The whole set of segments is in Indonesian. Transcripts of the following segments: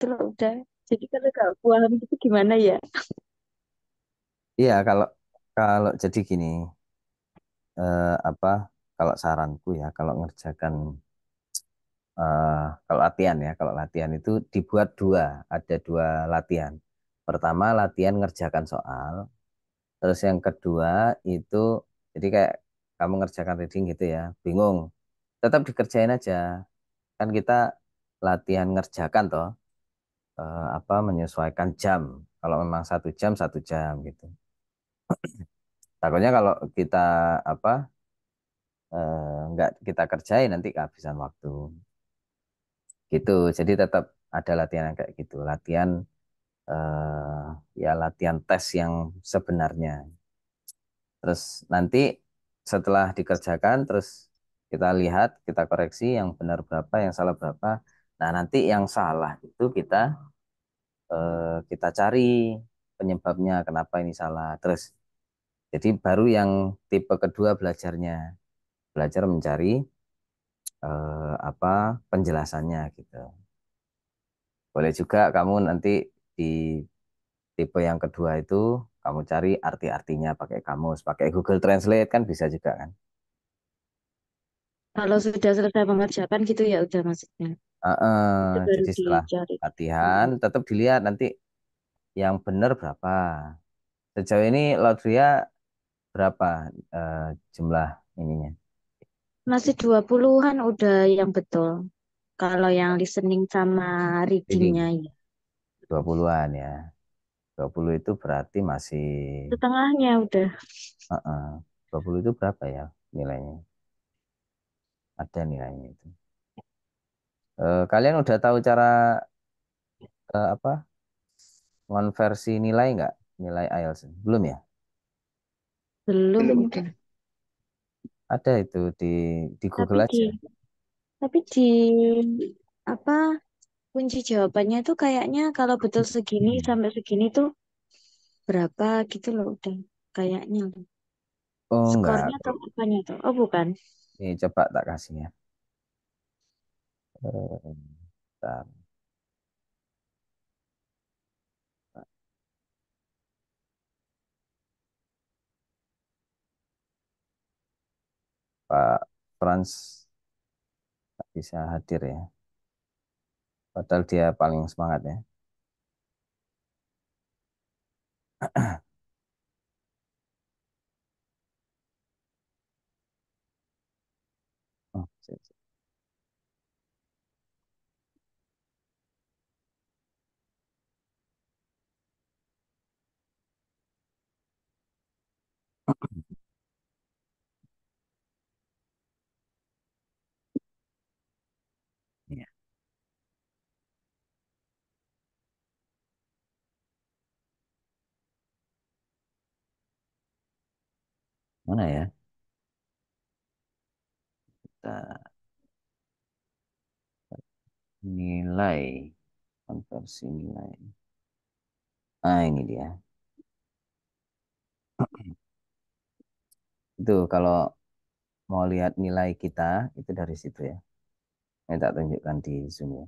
gitu loh udah. Jadi kalau gak paham gitu gimana ya? Iya, kalau kalau jadi gini, apa? Kalau saranku ya, kalau ngerjakan eh, kalau latihan ya, kalau latihan itu dibuat dua, ada dua latihan. Pertama latihan ngerjakan soal, terus yang kedua itu jadi kayak kamu ngerjakan reading gitu ya, bingung, tetap dikerjain aja. Kan kita latihan ngerjakan toh, apa menyesuaikan jam. Kalau memang 1 jam 1 jam gitu. Takutnya kalau kita apa nggak kita kerjain nanti kehabisan waktu gitu. Jadi tetap ada latihan yang kayak gitu, latihan ya latihan tes yang sebenarnya. Terus nanti setelah dikerjakan, terus kita lihat, kita koreksi yang benar berapa, yang salah berapa. Nah, nanti yang salah itu kita cari penyebabnya kenapa ini salah. Terus jadi baru yang tipe kedua belajarnya, belajar mencari apa penjelasannya gitu. Boleh juga kamu nanti di tipe yang kedua itu kamu cari arti-artinya pakai kamus, pakai Google Translate kan bisa juga kan. Kalau sudah selesai mengerjakan gitu ya udah maksudnya. Itu baru Jadi setelah dicari. latihan Mm-mm. tetap dilihat nanti yang benar berapa. Sejauh ini Laudria berapa eh, jumlah ininya? Masih 20-an udah yang betul. Kalau yang listening sama readingnya Reading ya. 20-an ya. 20 itu berarti masih Setengahnya udah. eh, eh, 20 itu berapa ya nilainya? Ada nilainya itu. Kalian udah tahu cara apa konversi nilai nggak? Nilai IELTS? Belum ya? Belum udah. Ada itu di Tapi Google di aja. tapi di apa kunci jawabannya tuh kayaknya kalau betul segini Hmm. sampai segini tuh berapa gitu loh udah kayaknya loh. Oh enggak, Skornya atau apanya tuh? Oh bukan. ini coba tak kasih ya. Bentar. Pak Frans tak bisa hadir ya. Padahal dia paling semangat ya. Oh, sip, sip. Iya. Mana ya? Kita nilai konversi nilai. Ah ini dia. Itu kalau mau lihat nilai kita itu dari situ ya. Ini tak tunjukkan di Zoom ya.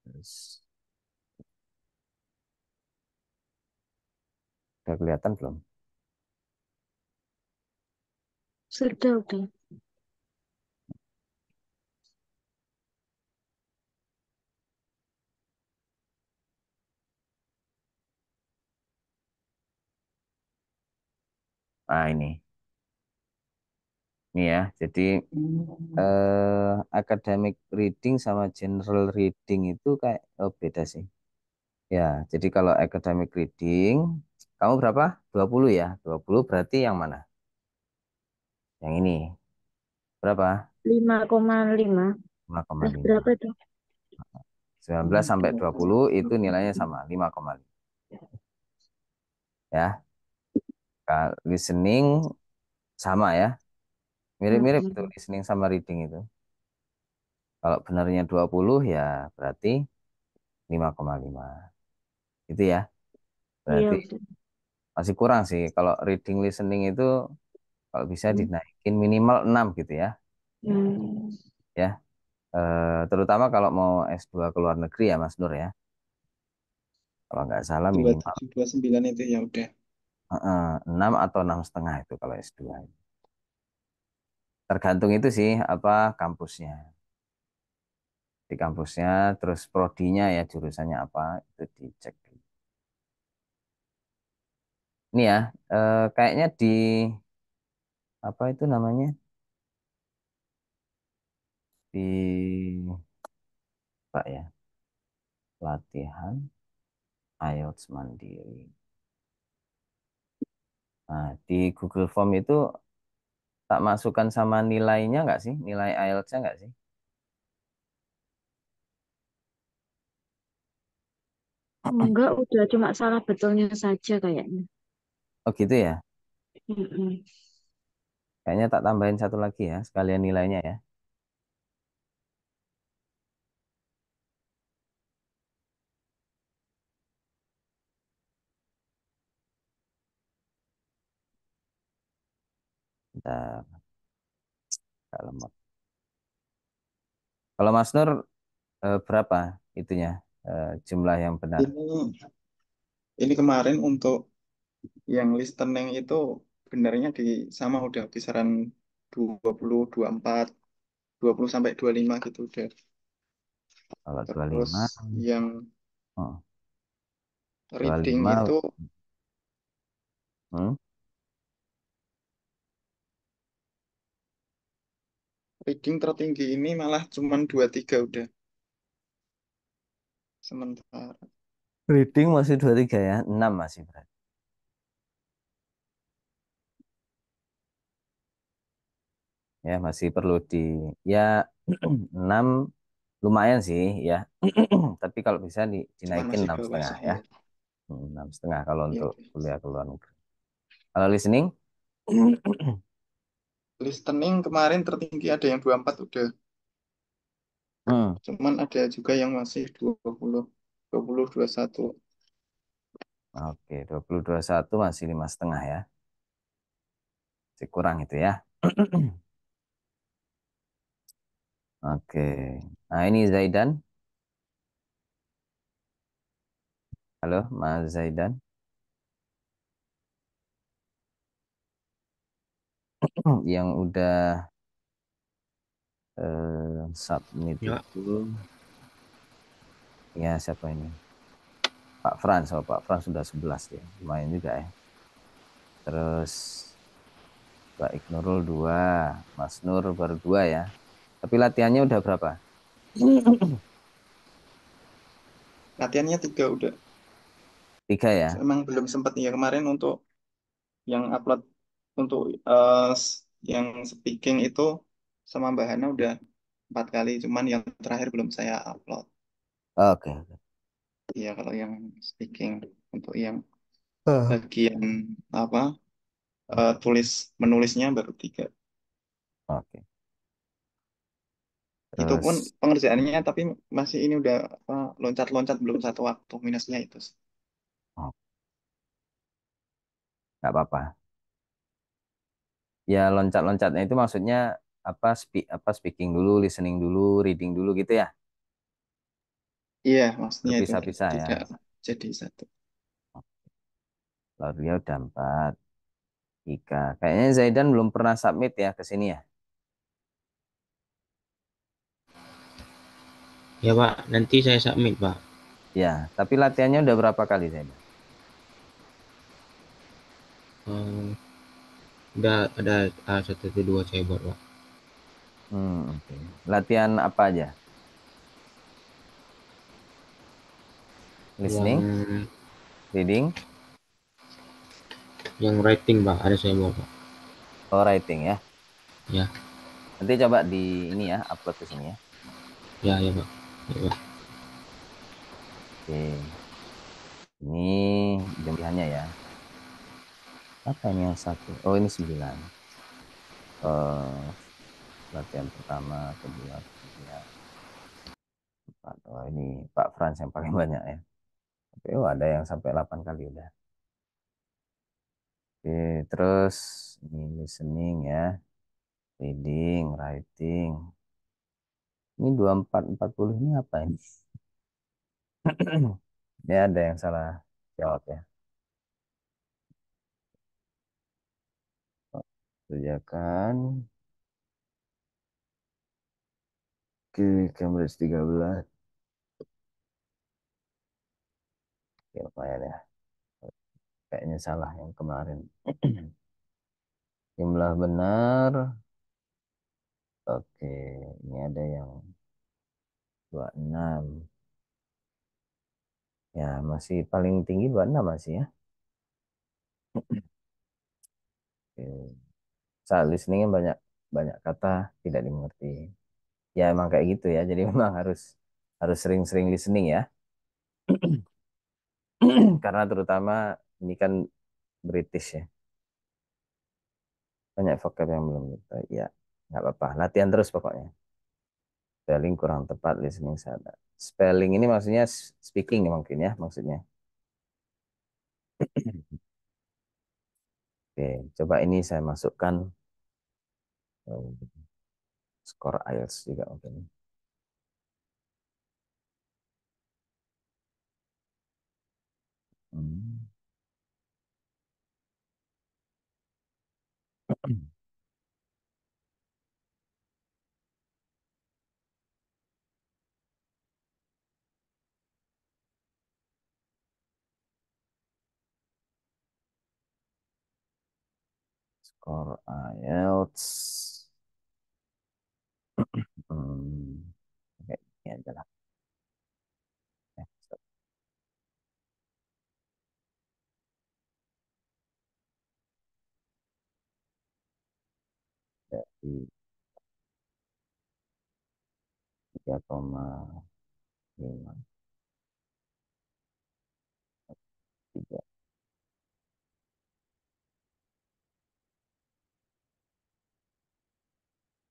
Terus udah kelihatan belum? Sudah udah. Ah ini. Ini ya. Jadi academic reading sama general reading itu kayak beda sih. Ya, jadi kalau academic reading, kamu berapa? 20 ya? 20 berarti yang mana? Yang ini. Berapa? 5,5. lima koma Lah lima. berapa tuh? 19 sampai 20 itu nilainya sama, 5,5. Ya, listening sama ya. Mirip-mirip tuh Mm-mm. listening sama reading itu. Kalau benarnya 20 ya berarti 5,5. Itu ya. Iya Berarti udah. masih kurang sih. Kalau reading listening itu Kalau bisa dinaikin minimal 6 gitu ya. Hmm. Ya, terutama kalau mau S2 ke luar negeri ya Mas Nur ya. Kalau nggak salah dua minimal tujuh dua sembilan itu ya udah. 6 atau 6,5 itu kalau S2. Tergantung itu sih apa kampusnya. Di kampusnya, terus prodinya ya jurusannya apa itu dicek. Ini ya, kayaknya di apa itu namanya di Pak ya latihan IELTS mandiri. Nah, di Google Form itu tak masukkan sama nilainya nggak sih? Nilai IELTS-nya nggak sih? Enggak, udah cuma salah betulnya saja kayaknya. Oh gitu ya. Mm-mm. Kayaknya tak tambahin satu lagi ya, sekalian nilainya ya. Bentar, agak lemot. Kalau Mas Nur berapa itunya jumlah yang benar? Ini kemarin untuk yang listening itu benarnya di sama udah kisaran 20, 24, 20 sampai 25 gitu udah. Kalau 25, Terus yang oh, reading 25, itu hmm, reading tertinggi ini malah cuman 23 udah sementara. reading masih 23 ya, 6 masih berarti. Ya masih perlu di ya 6 lumayan sih ya. Tapi kalau bisa Cuman dinaikin masih 6,5 bawah ya. ya. 6,5 kalau Ya, untuk oke. kuliah ke luar negeri. Kalau listening, Listening kemarin tertinggi ada yang 24 udah. hmm, Cuman ada juga yang masih 20, 21. oke, 20, 21 masih 5,5 ya. Masih kurang itu ya. Oke. Nah ini Zaidan. Halo Mas Zaidan. Yang udah submit Ya, itu ya siapa ini? Pak Frans. Oh, Pak Frans sudah 11 ya. Lumayan juga ya. Terus Mbak Ignurul 2, Mas Nur baru 2 ya. Tapi latihannya udah berapa? Latihannya 3 udah. 3 ya. Emang belum sempat ya kemarin untuk yang upload untuk eh, yang speaking itu sama Mbak Hana udah 4 kali. Cuman yang terakhir belum saya upload. Oke. Iya kalau yang speaking untuk yang Eh, bagian apa tulis menulisnya baru 3. Oke. Itu pun Terus pengerjaannya tapi masih ini udah apa, loncat-loncat belum satu waktu minusnya itu. oh, nggak apa-apa. Ya loncat-loncatnya itu maksudnya apa speaking dulu, listening dulu, reading dulu gitu ya. Iya maksudnya itu Berpisah-pisah ya. tidak jadi satu. Lalu dia udah 4, 3. Kayaknya Zaidan belum pernah submit ya ke sini ya. ya Pak, nanti saya submit Pak. Ya, tapi latihannya udah berapa kali Zaidan? Eh, udah ada A1 itu dua saya buat Pak. Oke. Latihan apa aja? Yang Listening, reading, yang writing Pak, ada saya buat Pak. or writing ya. Ya, Nanti coba di ini ya, upload ke sini ya. ya ya Pak. Ya, Pak. Oke. Ini jumlahnya ya. Apa ini yang satu? Oh, ini 9. Eh, latihan pertama, kedua, ketiga, empat. Oh, ini Pak Frans yang paling banyak ya. Oke, oh, ada yang sampai 8 kali udah. Oke, terus Ini listening ya, reading, writing. Ini 24 40 ini apa ini? Ya ada yang salah jawab ya. Kerjakan. Oke, Cambridge 13. Ya, lumayan ya. Kayaknya salah yang kemarin. Jumlah benar. Oke, ini ada yang 26. Ya, masih paling tinggi 26 masih ya. Oke. Saat listening banyak banyak kata tidak dimengerti. Ya emang kayak gitu ya. Jadi memang harus harus sering-sering listening ya. Karena terutama ini kan British ya. Banyak vocab yang belum kita. Ya, nggak apa-apa. Latihan terus pokoknya. Spelling kurang tepat, listening salah. Spelling ini maksudnya speaking ya mungkin ya maksudnya. Oke, coba ini saya masukkan skor IELTS juga mungkin. Hmm. Skor IELTS. Hmm. Oke, ini aja lah. Eh, Dari 3,5 3.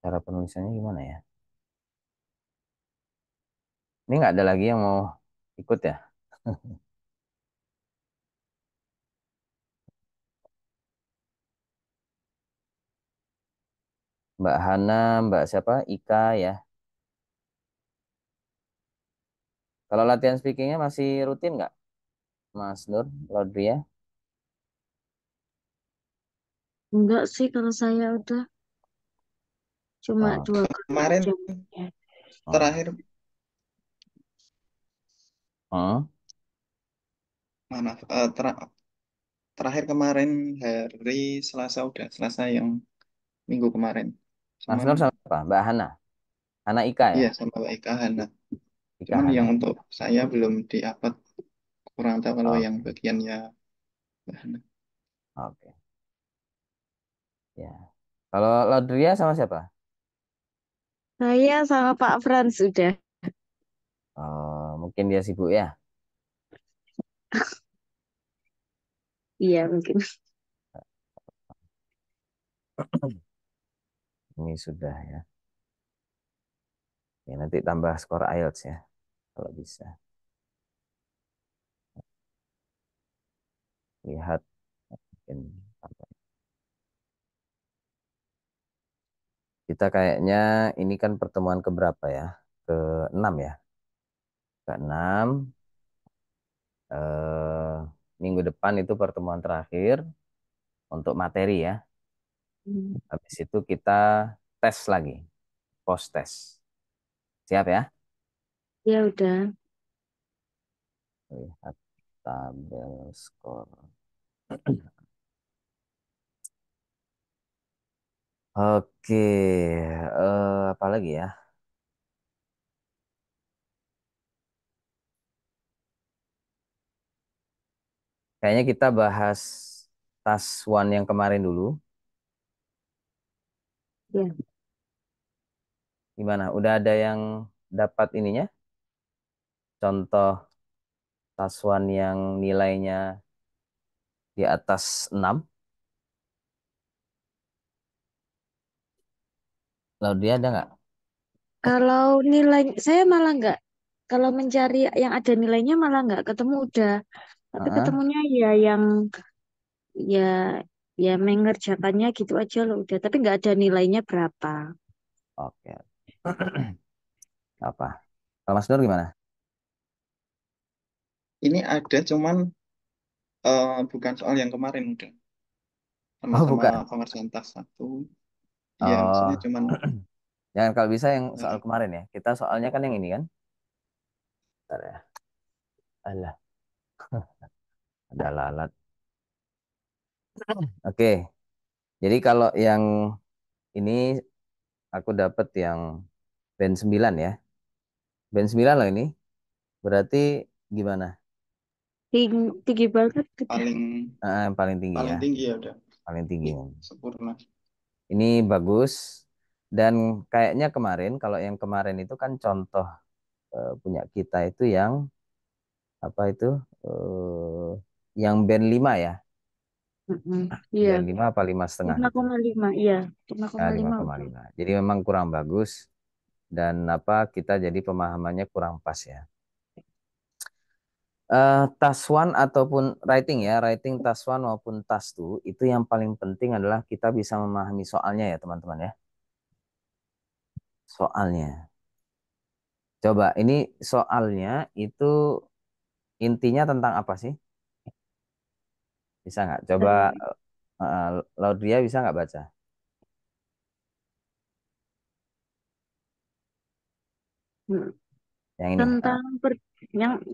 Cara penulisannya gimana ya? Ini nggak ada lagi yang mau ikut ya? Mbak Hana, Mbak siapa? Ika ya. Kalau latihan speakingnya masih rutin nggak, Mas Nur, Lodria? Enggak sih kalau saya udah cuma Oh, 2 kali Kemarin aja. Ya. oh. terakhir, Hmm? maaf, terakhir kemarin hari Selasa udah selesai yang minggu kemarin. Mas Cuman Nur sama apa? Mbak Hana? Hana Ika ya? iya sama baik Hana. Ika Cuman yang Hana. untuk saya belum di-upload, kurang tahu kalau yang Oke, bagiannya Mbak Hana. oke. Ya. Kalau Lodria sama siapa? Saya sama Pak Frans sudah. Oh, mungkin dia sibuk ya. Iya mungkin. Ini sudah ya. Ya, nanti tambah skor IELTS ya, kalau bisa. Lihat mungkin tambah. Kita kayaknya ini kan pertemuan keberapa ya? Ke-6 ya. Ke-6. Eh, minggu depan itu pertemuan terakhir untuk materi ya. Hmm. Habis itu kita tes lagi, post test. Siap ya? Ya udah. Lihat tabel skor. Oke, apa lagi ya? Kayaknya kita bahas tas one yang kemarin dulu. Ya. Gimana? Udah ada yang dapat ininya? Contoh tas one yang nilainya di atas 6. Lalu dia ada nggak? Kalau nilai saya malah nggak. Kalau mencari yang ada nilainya malah nggak ketemu udah. Tapi Heeh. ketemunya ya yang ya Ya mengerjakannya gitu aja loh udah. Tapi nggak ada nilainya berapa. Oke. Apa? Kalau Mas Nur gimana? Ini ada cuman bukan soal yang kemarin udah Oh, sama-sama bukan. pengerjaan tas satu. Iya, maksudnya Oh, cuman jangan kalau bisa yang soal eh, kemarin ya. Kita soalnya kan yang ini kan. Bentar ya. Alah, ada lalat. Oke. Jadi kalau yang ini aku dapat yang band 9 ya. Band 9 loh ini. Berarti gimana? Tinggi banget udah. paling Yang paling tinggi paling ya. tinggi ya udah Paling tinggi. sempurna. Ini bagus. Dan kayaknya kemarin, kalau yang kemarin itu kan contoh punya kita itu yang apa itu? eh, yang band 5 ya. Mm-mm. Iya, Band 5 apa 5,5 lima itu? koma lima. Iya, lima Ya, koma lima lima koma udah. lima. Jadi memang kurang bagus dan apa kita jadi pemahamannya kurang pas ya. Task one ataupun writing ya, writing task one maupun task two itu yang paling penting adalah kita bisa memahami soalnya ya teman-teman ya. Soalnya. Coba ini soalnya itu intinya tentang apa sih? Bisa nggak? Coba Eh, uh, Laudia bisa nggak baca? mm, Yang ini. tentang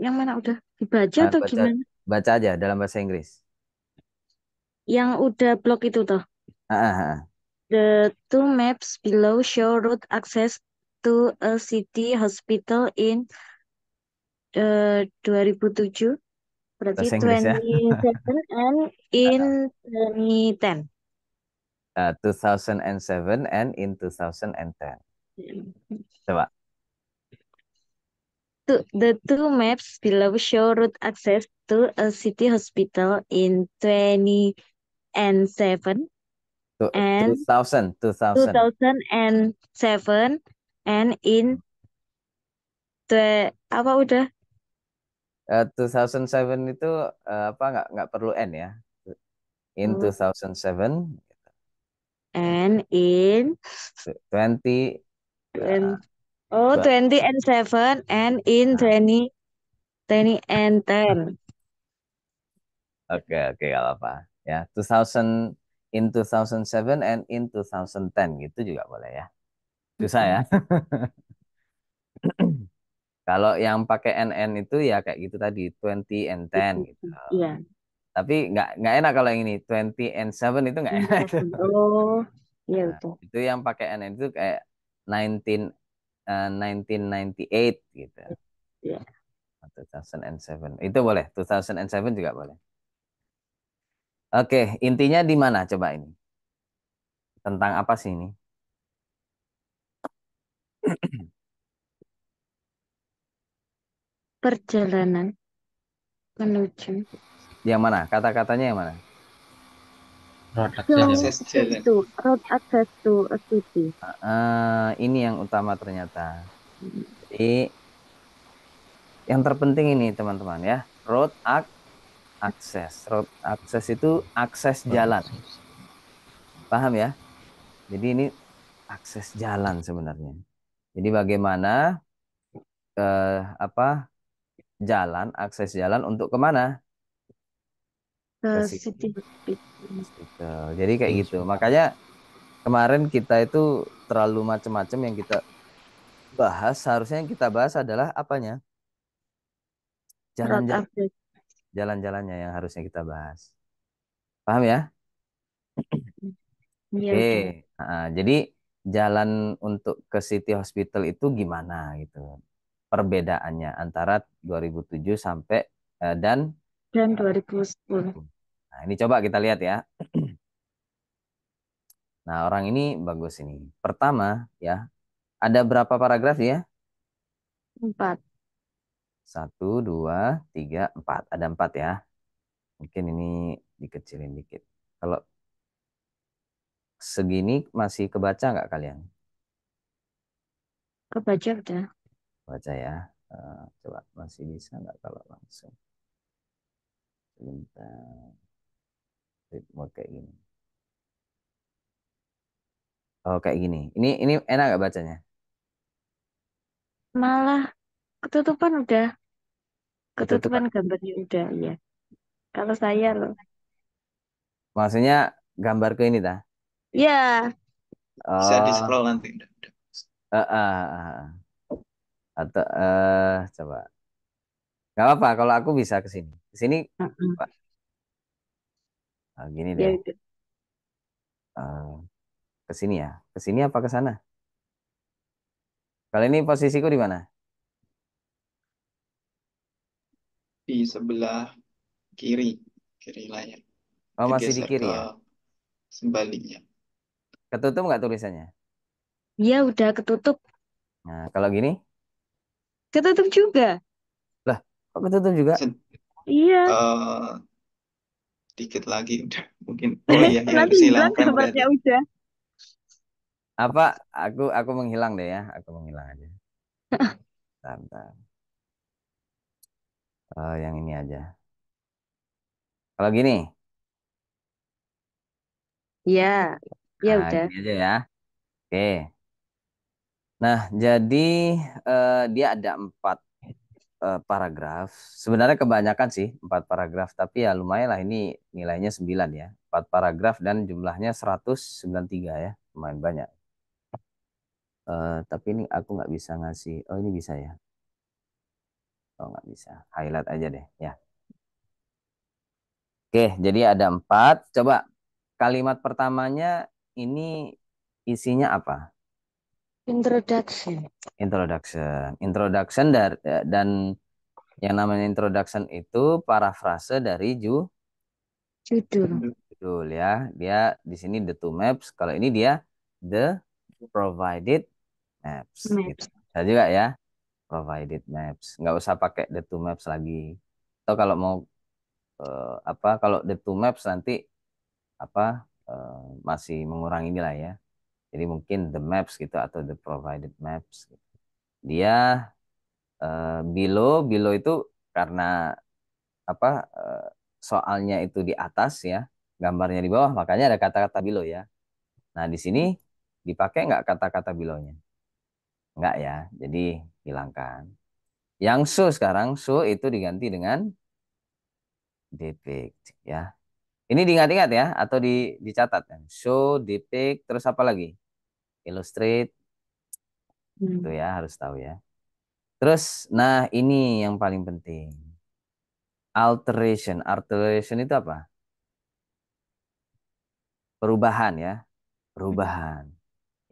yang mana udah dibaca atau Baca gimana? baca aja dalam bahasa Inggris. Yang udah blok itu toh. Ah, ah, ah. The two maps below show route access to a city hospital in 2007, berarti Bahasa Inggris ya. 27 and in 2010. 2007 and in 2010. Coba. The two maps below show route access to a city hospital in 2007 and 2000, 2000. 2007 and in apa udah 2007 itu apa nggak perlu N ya. In oh, 2007, and in 20 uh, 20, oh dua- 20 and 7 and in nah, 20 and 10. oke oke nggak apa-apa ya. 2000 in 2007 and in 2010 gitu juga boleh ya. Susah ya. Mm-mm. Kalau yang pakai NN itu ya kayak gitu tadi 20 and 10 gitu. Iya, Tapi nggak enak kalau yang ini 20 and 7 itu nggak and enak itu. 7. Oh, iya Nah, betul. itu yang pakai NN itu kayak 19 1998 gitu. Iya. 2007. Itu boleh, 2007 juga boleh. Oke, intinya di mana coba ini? Tentang apa sih ini? Perjalanan menuju Yang mana? Kata-katanya yang mana? Road so access ya Pak. Akses jalan. itu road access to a city. Ini yang utama ternyata. Jadi yang terpenting ini teman-teman ya, access. Road access itu akses Road jalan. access. Paham ya? Jadi ini akses jalan sebenarnya. Jadi bagaimana apa jalan, akses jalan untuk kemana? Ke Ke situ city hospital. hospital. Jadi kayak Di gitu. hospital. Makanya kemarin kita itu terlalu macam-macam yang kita bahas. Seharusnya yang kita bahas adalah apanya? Road Jalan-jalan, access. jalan-jalannya yang harusnya kita bahas. Paham ya? Iya Oke. udah. Jadi jalan untuk ke City Hospital itu gimana gitu? Perbedaannya antara 2007 sampai dan Dan 2010. nah ini coba kita lihat ya. Nah, orang ini bagus ini. Pertama ya, ada berapa paragraf ya? 4. Satu, dua, tiga, empat. Ada empat ya. Mungkin ini dikecilin dikit. Kalau segini masih kebaca nggak kalian? Kebaca udah. Baca ya. Coba masih bisa nggak kalau langsung? Sebentar. Ritme kayak gini. Oh, kayak gini. Ini enak gak bacanya? Malah ketutupan udah, ketutupan Ketutupan. gambarnya udah ya. Kalau saya loh. Maksudnya gambar ke ini dah. Ya, Bisa di Oh, scroll nanti. Udah. atau coba. Gak apa-apa kalau aku bisa ke sini. Ke sini, mm-mm. Pak. Ah, gini Ya deh. udah. Eh, ke sini ya. Ke sini apa ke sana? Kalau ini posisiku di mana? Di sebelah kiri, kiri layar. Oh, masih di Digeser kiri ke ya. sebaliknya. Ketutup nggak tulisannya? Ya udah ketutup. Nah, kalau gini, Ketutup juga. lah, kok ketutup juga? Se- Iya. eh, Dikit lagi udah. Mungkin. Oh iya, ya Nanti harus hilang hilang frame berarti. gambarnya udah. Apa? Aku menghilang deh ya. Aku menghilang aja. Bentar, bentar. Yang ini aja. Kalau gini, Ya, ya nah udah. gini aja ya. Oke. Nah, jadi dia ada 4 paragraf. Sebenarnya kebanyakan sih 4 paragraf, tapi ya lumayan lah ini nilainya 9 ya. 4 paragraf dan jumlahnya 193 ya. Lumayan banyak. Tapi ini aku nggak bisa ngasih. Oh ini bisa ya. Oh nggak bisa. Highlight aja deh ya. Oke, jadi ada 4. Coba kalimat pertamanya ini isinya apa? Introduction. Introduction. Introduction dan yang namanya introduction itu parafrase dari Judul. judul ya. Dia di sini the two maps. Kalau ini dia the provided maps gitu. Maps. Bisa juga ya, provided maps. Nggak usah pakai the two maps lagi. Atau kalau mau apa kalau the two maps nanti apa masih mengurangi nilai ya. Jadi mungkin the maps gitu atau the provided maps. Dia below itu karena apa soalnya itu di atas ya, gambarnya di bawah, makanya ada kata-kata below ya. Nah, di sini dipakai nggak kata-kata belownya? Nggak ya, jadi hilangkan. Yang so sekarang, so itu diganti dengan depict ya. Ini diingat-ingat ya, atau dicatat. Show, depict, terus apa lagi? Illustrate, itu Hmm. ya harus tahu ya. Terus, nah ini yang paling penting. Alteration. Alteration itu apa? Perubahan ya, perubahan.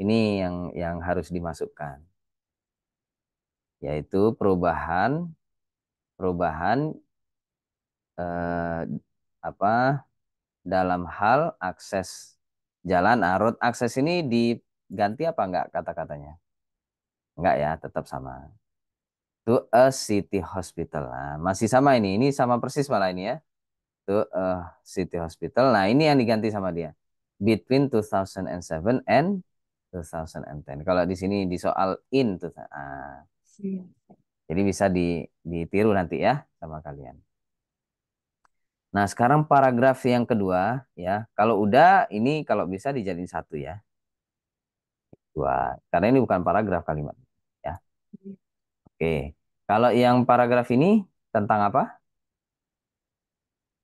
Ini yang harus dimasukkan, yaitu perubahan perubahan eh, apa dalam hal akses jalan. Nah, road akses ini diganti apa enggak kata-katanya? Enggak ya, tetap sama. To a city hospital. Nah, masih sama ini. Ini sama persis malah ini ya. To a city hospital. Nah, ini yang diganti sama dia. Between 2007 and 2010. Kalau di sini di soal in tuh. Jadi bisa ditiru nanti ya sama kalian. Nah, sekarang paragraf yang kedua ya. Kalau udah ini kalau bisa dijadiin satu ya. Dua. Karena ini bukan paragraf kalimat ya. Oke. Kalau yang paragraf ini tentang apa?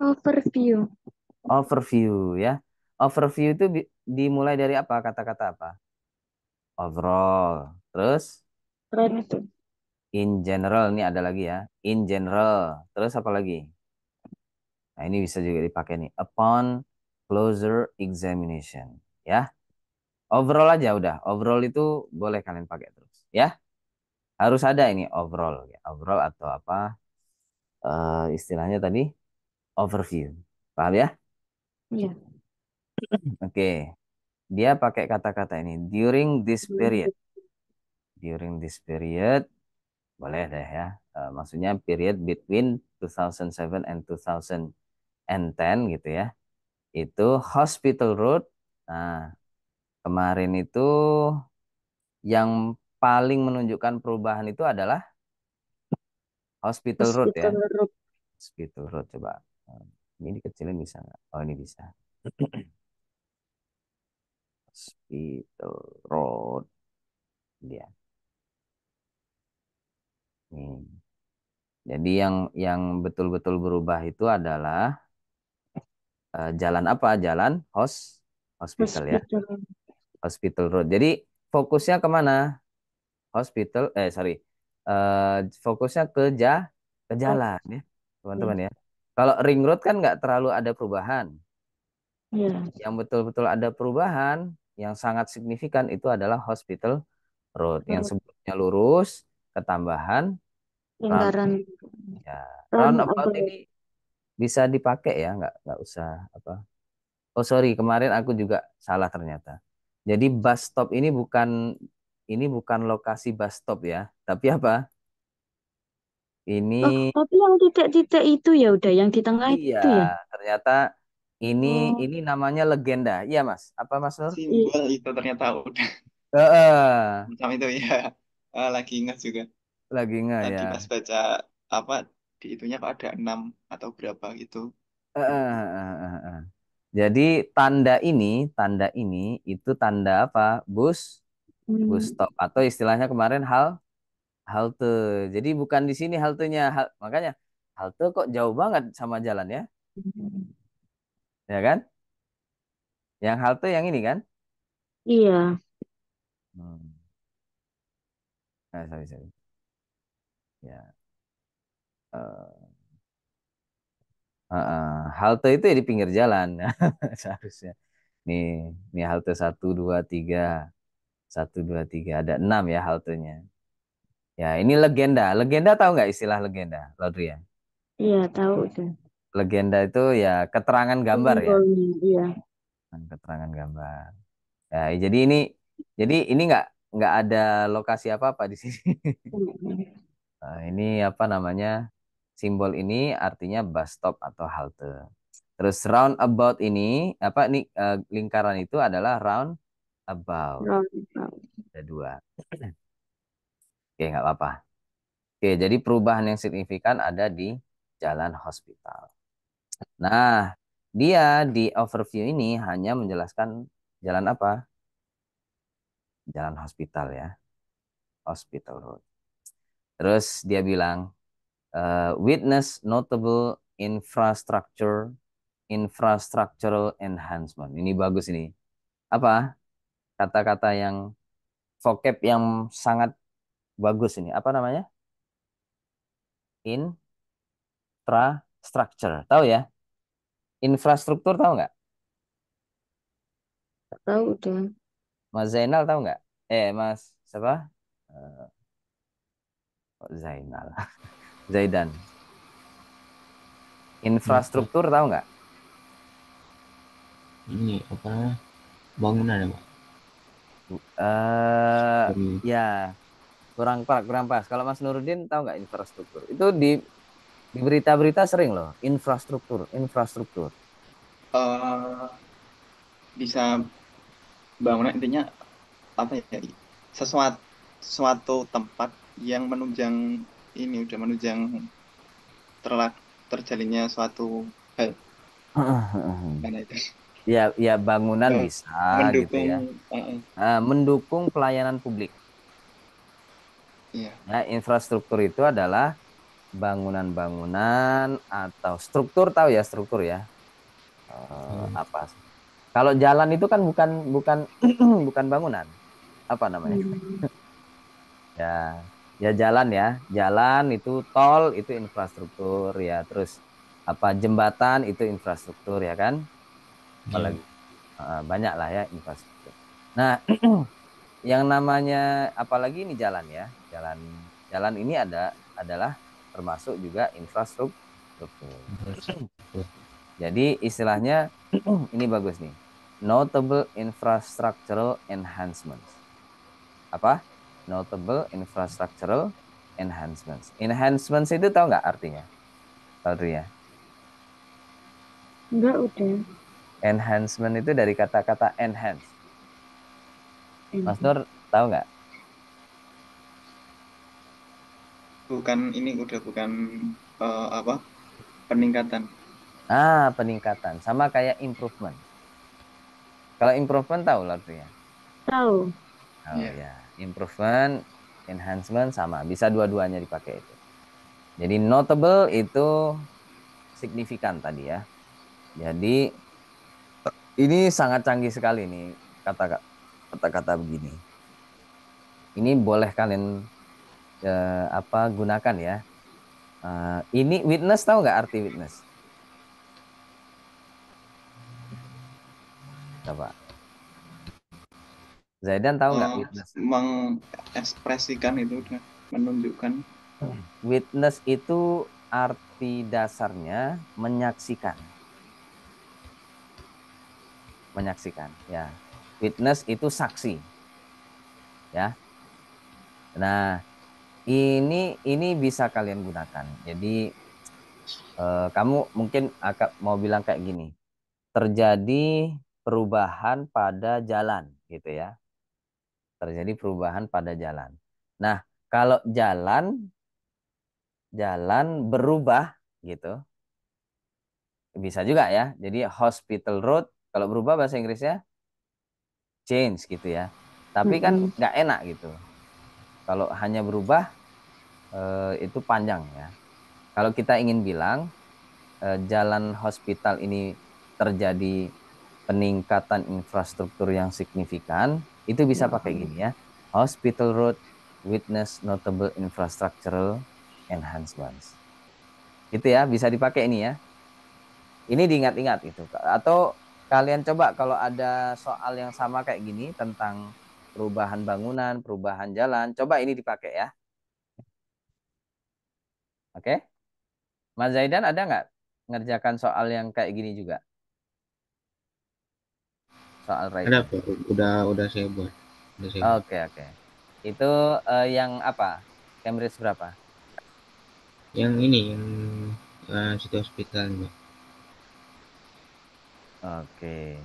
Overview. Overview ya. Overview itu dimulai dari apa? Kata-kata apa? Overall. Terus Keren itu. in general ini ada lagi ya. In general. Terus apa lagi? Nah, ini bisa juga dipakai nih. Upon closer examination ya. Overall aja udah. Overall itu boleh kalian pakai terus ya. Harus ada ini overall ya. Overall atau apa istilahnya tadi overview. Paham ya? Ya. Oke. Dia pakai kata-kata ini during this period. During this period boleh deh ya. Maksudnya period between 2007 and 2010 gitu ya. Itu Hospital Road. Nah, kemarin itu yang paling menunjukkan perubahan itu adalah Hospital Road ya. Hospital Road. Hospital Road coba. Ini dikecilin bisa nggak? Oh ini bisa. Hospital Road dia. Nih. Jadi yang betul-betul berubah itu adalah jalan apa? Jalan hospital ya, Hospital. Hospital Road. Jadi fokusnya kemana? Hospital, sorry, fokusnya ke Oh, jalan ya, ya. teman-teman ya. Kalau ring road kan nggak terlalu ada perubahan. Ya. Yang betul-betul ada perubahan yang sangat signifikan itu adalah Hospital Road. Yang Terus sebelumnya lurus, ketambahan lingkaran roundabout. Ya, roundabout roundabout. ini bisa dipakai ya, nggak usah apa. Oh sorry, kemarin aku juga salah ternyata. Jadi bus stop ini bukan lokasi bus stop ya, tapi apa? Ini Oh, tapi yang titik-titik itu ya udah yang di tengah iya, itu ya. ternyata ini Oh, ini namanya legenda. Iya Mas, apa Mas Nur? Simbol itu ternyata udah Heeh, macam itu ya. Lagi ingat juga. lagi nggak Tadi ya? pas baca apa di itunya kok ada 6 atau berapa gitu. Heeh. Jadi tanda ini itu tanda apa? Bus hmm. stop atau istilahnya kemarin halte. Jadi bukan di sini haltenya, makanya halte kok jauh banget sama jalan ya, ya kan? Yang halte yang ini kan? Iya, Hmm. Sorry. Ya. eh, halte itu ya di pinggir jalan seharusnya. Nih, nih halte 1, 2, 3, 1, 2, 3 ada 6 ya haltenya. Ya, ini legenda. Legenda tahu nggak istilah legenda, Laudria? iya tahu udah. Legenda itu ya keterangan gambar ya, Simbolnya, iya. keterangan gambar. Ya, jadi ini nggak ada lokasi apa-apa di sini. Hmm. Nah, ini apa namanya? Simbol ini artinya bus stop atau halte. Terus roundabout ini apa nih lingkaran itu adalah roundabout. Roundabout. Ada dua. Oke, nggak apa-apa. Oke, jadi perubahan yang signifikan ada di jalan hospital. Nah, dia di overview ini hanya menjelaskan jalan apa? Jalan hospital ya, hospital road. Terus dia bilang, witness notable infrastructural enhancement. Ini bagus ini. Apa? Kata-kata yang vocab yang sangat bagus ini. Apa namanya? Infrastructure. Tahu ya? Infrastruktur tahu nggak? Tahu udah. Mas Zainal tahu nggak? Mas siapa? Eh, kok Zainal. Zaidan. Infra Infrastruktur tahu nggak? ini apa namanya? Bangunan ya, Pak? Eh Dari ya kurang pas. Kalau Mas Nurdin tahu nggak infrastruktur? Itu di berita-berita sering loh. Infrastruktur. eh Bisa bangunan intinya apa ya? Sesuatu suatu tempat yang menunjang ini udah menunjang terlak terjalinnya suatu hal mana itu. Ya bangunan Eh, bisa gitu Mendukung ya. Mendukung pelayanan publik. iya. Ya, infrastruktur itu adalah bangunan-bangunan atau struktur tahu ya struktur ya. Apa? Kalau jalan itu kan bukan bukan bukan bangunan. Apa namanya? Hmm. Ya, ya jalan ya. Jalan itu tol itu infrastruktur ya. Terus apa jembatan itu infrastruktur ya kan? ya, Apalagi banyak lah ya infrastruktur. Nah, yang namanya apalagi ini jalan ya. Jalan jalan ini adalah termasuk juga infrastruktur. infrastruktur. Jadi istilahnya ini bagus nih. Notable infrastructural enhancements. Apa? Notable infrastructural enhancements. Enhancements itu tahu nggak artinya? Tahu ya? Enggak udah. Enhancement itu dari kata-kata enhance. Mas Ini. Nur tahu nggak? Bukan ini udah bukan apa peningkatan. Peningkatan. Sama kayak improvement. Kalau improvement tahu lah artinya. Tahu. Oh Ya. ya, improvement, enhancement sama, bisa dua-duanya dipakai itu. Jadi notable itu signifikan tadi ya. Jadi ini sangat canggih sekali nih kata-kata begini. Ini boleh kalian apa gunakan ya. Ini witness, tahu nggak arti witness? Coba. Zaidan tahu nggak Eh, witness? mengekspresikan itu, menunjukkan. Witness itu arti dasarnya menyaksikan. Menyaksikan ya. Witness itu saksi ya. Nah, ini bisa kalian gunakan. Jadi kamu mungkin akan mau bilang kayak gini. Terjadi perubahan pada jalan gitu ya. Terjadi perubahan pada jalan. Nah, kalau jalan berubah gitu, bisa juga ya. Jadi hospital road kalau berubah bahasa Inggrisnya change gitu ya. Tapi kan Mm-mm. nggak enak gitu. Kalau hanya berubah itu panjang ya. Kalau kita ingin bilang jalan hospital ini terjadi peningkatan infrastruktur yang signifikan, itu bisa pakai gini ya. Hospital road witness notable infrastructural enhancements. Itu ya, bisa dipakai ini ya. Ini diingat-ingat itu. Atau kalian coba kalau ada soal yang sama kayak gini tentang perubahan bangunan, perubahan jalan, coba ini dipakai ya. Oke? Mas Zaidan ada nggak ngerjakan soal yang kayak gini juga? Soal Ada writing. Pak, udah saya buat. Udah saya buat. Oke, oke. Itu yang apa? Cambridge berapa? Yang ini yang City Hospital, Pak. Oke.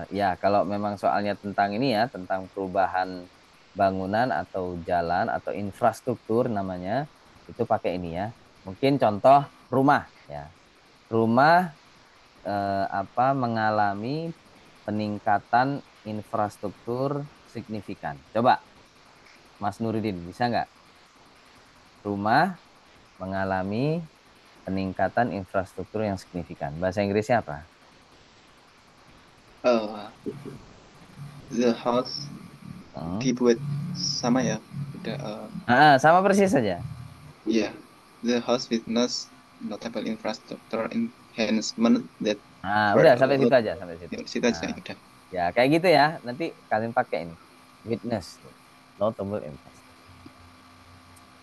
Ya, kalau memang soalnya tentang ini ya, tentang perubahan bangunan atau jalan atau infrastruktur namanya, itu pakai ini ya. Mungkin contoh rumah ya. Rumah apa mengalami peningkatan infrastruktur signifikan. Coba, Mas Nuridin, bisa nggak? Rumah mengalami peningkatan infrastruktur yang signifikan. Bahasa Inggrisnya apa? Eh, the house Hmm. dibuat sama ya. Udah, Sama persis saja. ya. The house witness notable infrastructure enhancement that Udah were sampai situ allowed. aja, sampai situ. Ya, situ aja Nah, udah. ya kayak gitu ya. Nanti kalian pakai ini. Witness, notable infrastructure.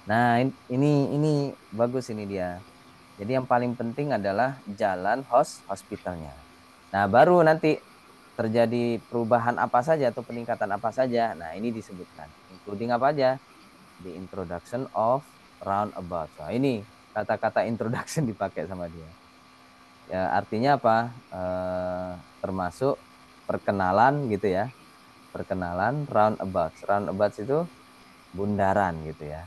Nah, ini bagus ini dia. Jadi yang paling penting adalah jalan hospitalnya. Nah, baru nanti terjadi perubahan apa saja atau peningkatan apa saja. Nah, ini disebutkan. Including apa aja? The introduction of roundabout. Nah, ini kata-kata introduction dipakai sama dia. Ya, artinya apa? Termasuk perkenalan gitu ya. Perkenalan roundabouts. Roundabouts itu bundaran gitu ya.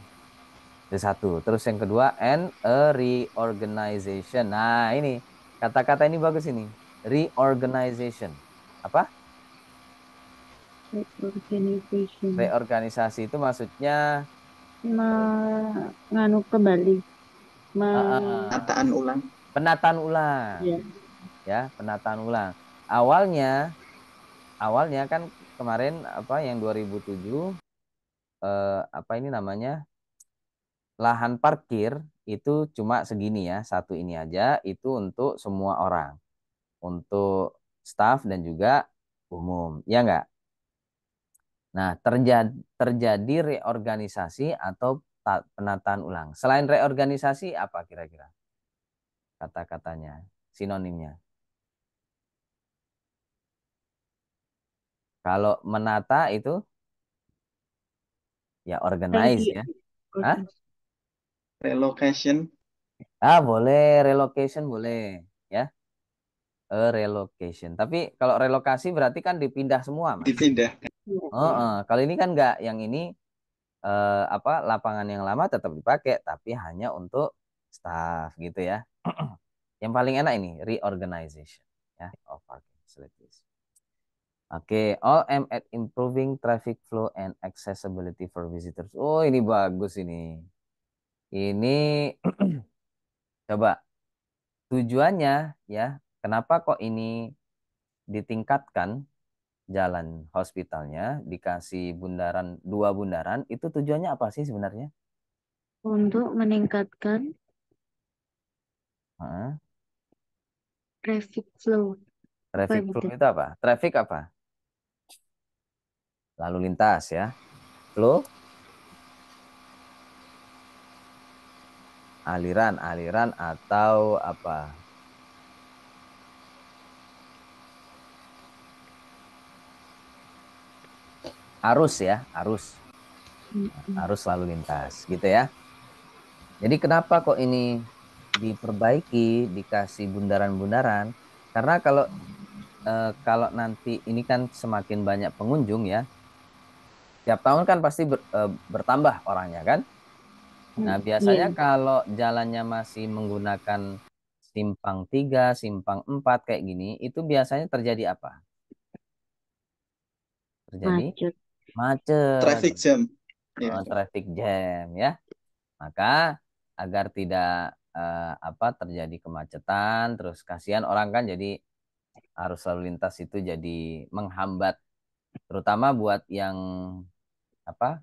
Itu satu. Terus yang kedua, and a reorganization. Nah, ini kata-kata ini bagus ini. Reorganization. Apa? Organization. Reorganisasi itu maksudnya Nganu kembali. Me, eh, eh, Penataan ulang. penataan ulang. ya. Ya, penataan ulang. Awalnya, awalnya kan kemarin apa yang 2007 apa ini namanya? Lahan parkir itu cuma segini ya, satu ini aja itu untuk semua orang, untuk staff dan juga umum, ya enggak? Nah, terjadi reorganisasi atau penataan ulang. Selain reorganisasi apa kira-kira kata-katanya, sinonimnya? Kalau menata itu ya organize Tidy. ya. Hah? Relocation, Boleh relocation boleh ya, relocation. Tapi kalau relokasi berarti kan dipindah semua, Mas. dipindah. Oh, kalau ini kan enggak, yang ini apa lapangan yang lama tetap dipakai tapi hanya untuk staff gitu ya. Yang paling enak ini reorganization ya of parking facilities. Oke, all aim at improving traffic flow and accessibility for visitors. Oh, ini bagus ini. Ini coba tujuannya ya, kenapa kok ini ditingkatkan jalan hospitalnya, dikasih bundaran, 2 bundaran, itu tujuannya apa sih sebenarnya? Untuk meningkatkan Hah? traffic flow. Apa Traffic flow gitu? itu apa? Traffic apa? Lalu lintas ya. Flow, aliran atau apa? Arus ya, arus. Mm-mm. Arus lalu lintas gitu ya. Jadi kenapa kok ini diperbaiki, dikasih bundaran-bundaran? Karena kalau nanti ini kan semakin banyak pengunjung ya, tiap tahun kan pasti bertambah orangnya kan. Nah, Iya, biasanya kalau jalannya masih menggunakan simpang 3, simpang 4 kayak gini, itu biasanya terjadi apa? Terjadi macet. macet, Traffic jam. Ya. traffic jam ya. Maka agar tidak terjadi kemacetan, terus kasihan orang kan jadi arus lalu lintas itu jadi menghambat, terutama buat yang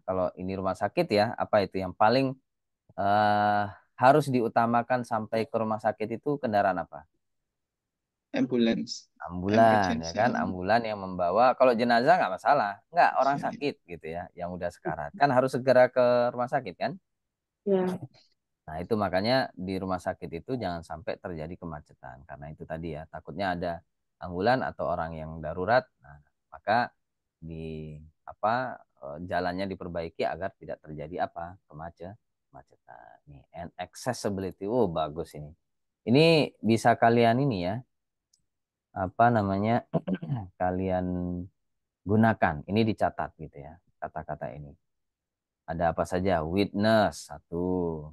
kalau ini rumah sakit ya, apa itu yang paling eh, harus diutamakan sampai ke rumah sakit itu kendaraan apa? Ambulance. Ambulan ya Emergency. kan, ambulan yang membawa. Kalau jenazah nggak masalah, nggak orang Ya. sakit gitu ya, yang udah sekarat kan harus segera ke rumah sakit kan. Ya, Nah, itu makanya di rumah sakit itu jangan sampai terjadi kemacetan. Karena itu tadi ya, takutnya ada ambulan atau orang yang darurat. Nah, maka di jalannya diperbaiki agar tidak terjadi kemacetan. Nih, and accessibility. Oh, bagus ini. Ini bisa kalian ini ya, apa namanya? Kalian gunakan. Ini dicatat gitu ya, kata-kata ini. Ada apa saja? Witness, satu.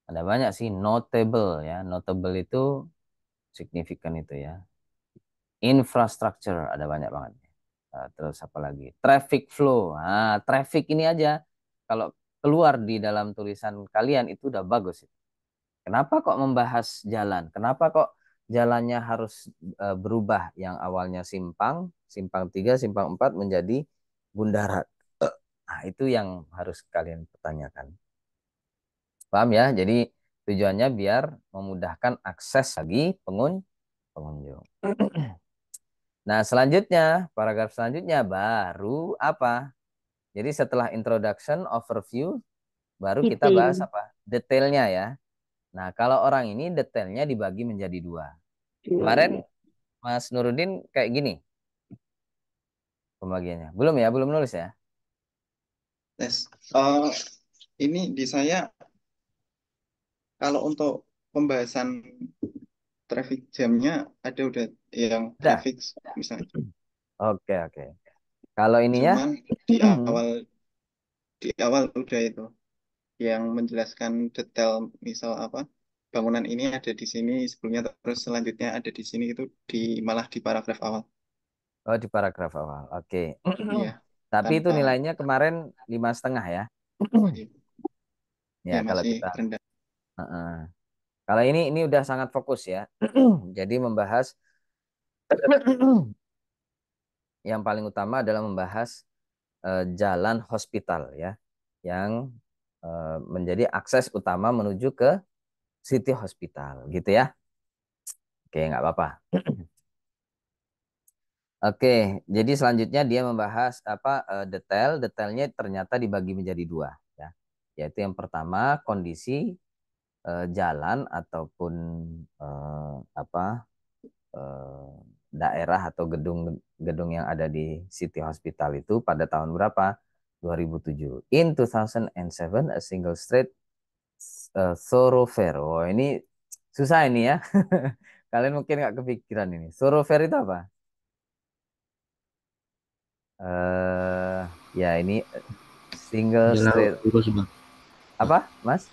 Ada banyak sih, notable ya. Notable itu signifikan itu ya. Infrastructure ada banyak banget. Terus apa lagi? Traffic flow. Nah, traffic ini aja kalau keluar di dalam tulisan kalian itu udah bagus. Kenapa kok membahas jalan? Kenapa kok jalannya harus berubah yang awalnya simpang, simpang 3, simpang 4 menjadi bundaran. Nah, itu yang harus kalian pertanyakan. Paham ya? Jadi tujuannya biar memudahkan akses bagi pengunjung. Nah, selanjutnya, paragraf selanjutnya baru apa? Jadi setelah introduction, overview, baru kita bahas detail. apa? Detailnya ya. Nah, kalau orang ini detailnya dibagi menjadi 2. Dua Kemarin ya. Mas Nurudin kayak gini pembagiannya. Belum ya, belum nulis ya. Tes. Ini di saya kalau untuk pembahasan traffic jamnya ada udah yang Udah. grafik misalnya. Oke, oke. Kalau ini ya, Cuman di awal udah itu yang menjelaskan detail misal apa bangunan ini ada di sini sebelumnya terus selanjutnya ada di sini itu malah di paragraf awal. oh di paragraf awal. Oke. Iya, Tapi itu tanpa nilainya kemarin 5,5 ya. Ya, ya kalau masih kita. rendah. Heeh. Kalau ini udah sangat fokus ya. Jadi membahas yang paling utama adalah membahas jalan hospital ya, yang menjadi akses utama menuju ke City Hospital gitu ya. Oke, nggak apa-apa. Oke, jadi selanjutnya dia membahas detailnya ternyata dibagi menjadi 2 ya. Yaitu yang pertama kondisi jalan ataupun eh, apa eh, daerah atau gedung yang ada di City Hospital itu pada tahun berapa? 2007. In 2007, a single street thoroughfare. Oh, ini susah ini ya. Kalian mungkin nggak kepikiran ini. Thoroughfare itu apa? eh Ya ini single Jalan street lurus bang, apa, Mas?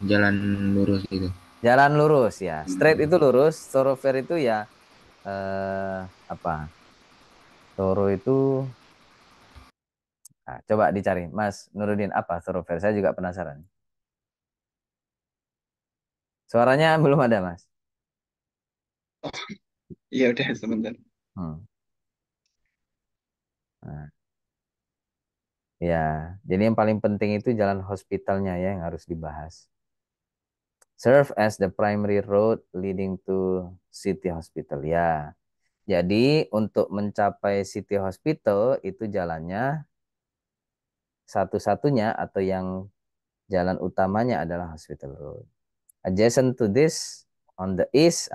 jalan lurus itu. Jalan lurus ya. Straight itu lurus, thoroughfare itu ya apa? Toro itu, nah, coba dicari. Mas Nuruddin, apa thoroughfare? Saya juga penasaran. Suaranya belum ada, Mas. Iya udah sebentar. Hmm. Nah, ya, jadi yang paling penting itu jalan hospitalnya ya yang harus dibahas. Serve as the primary road leading to City Hospital. Ya, jadi untuk mencapai City Hospital itu jalannya satu-satunya atau yang jalan utamanya adalah Hospital Road. Adjacent to this on the east,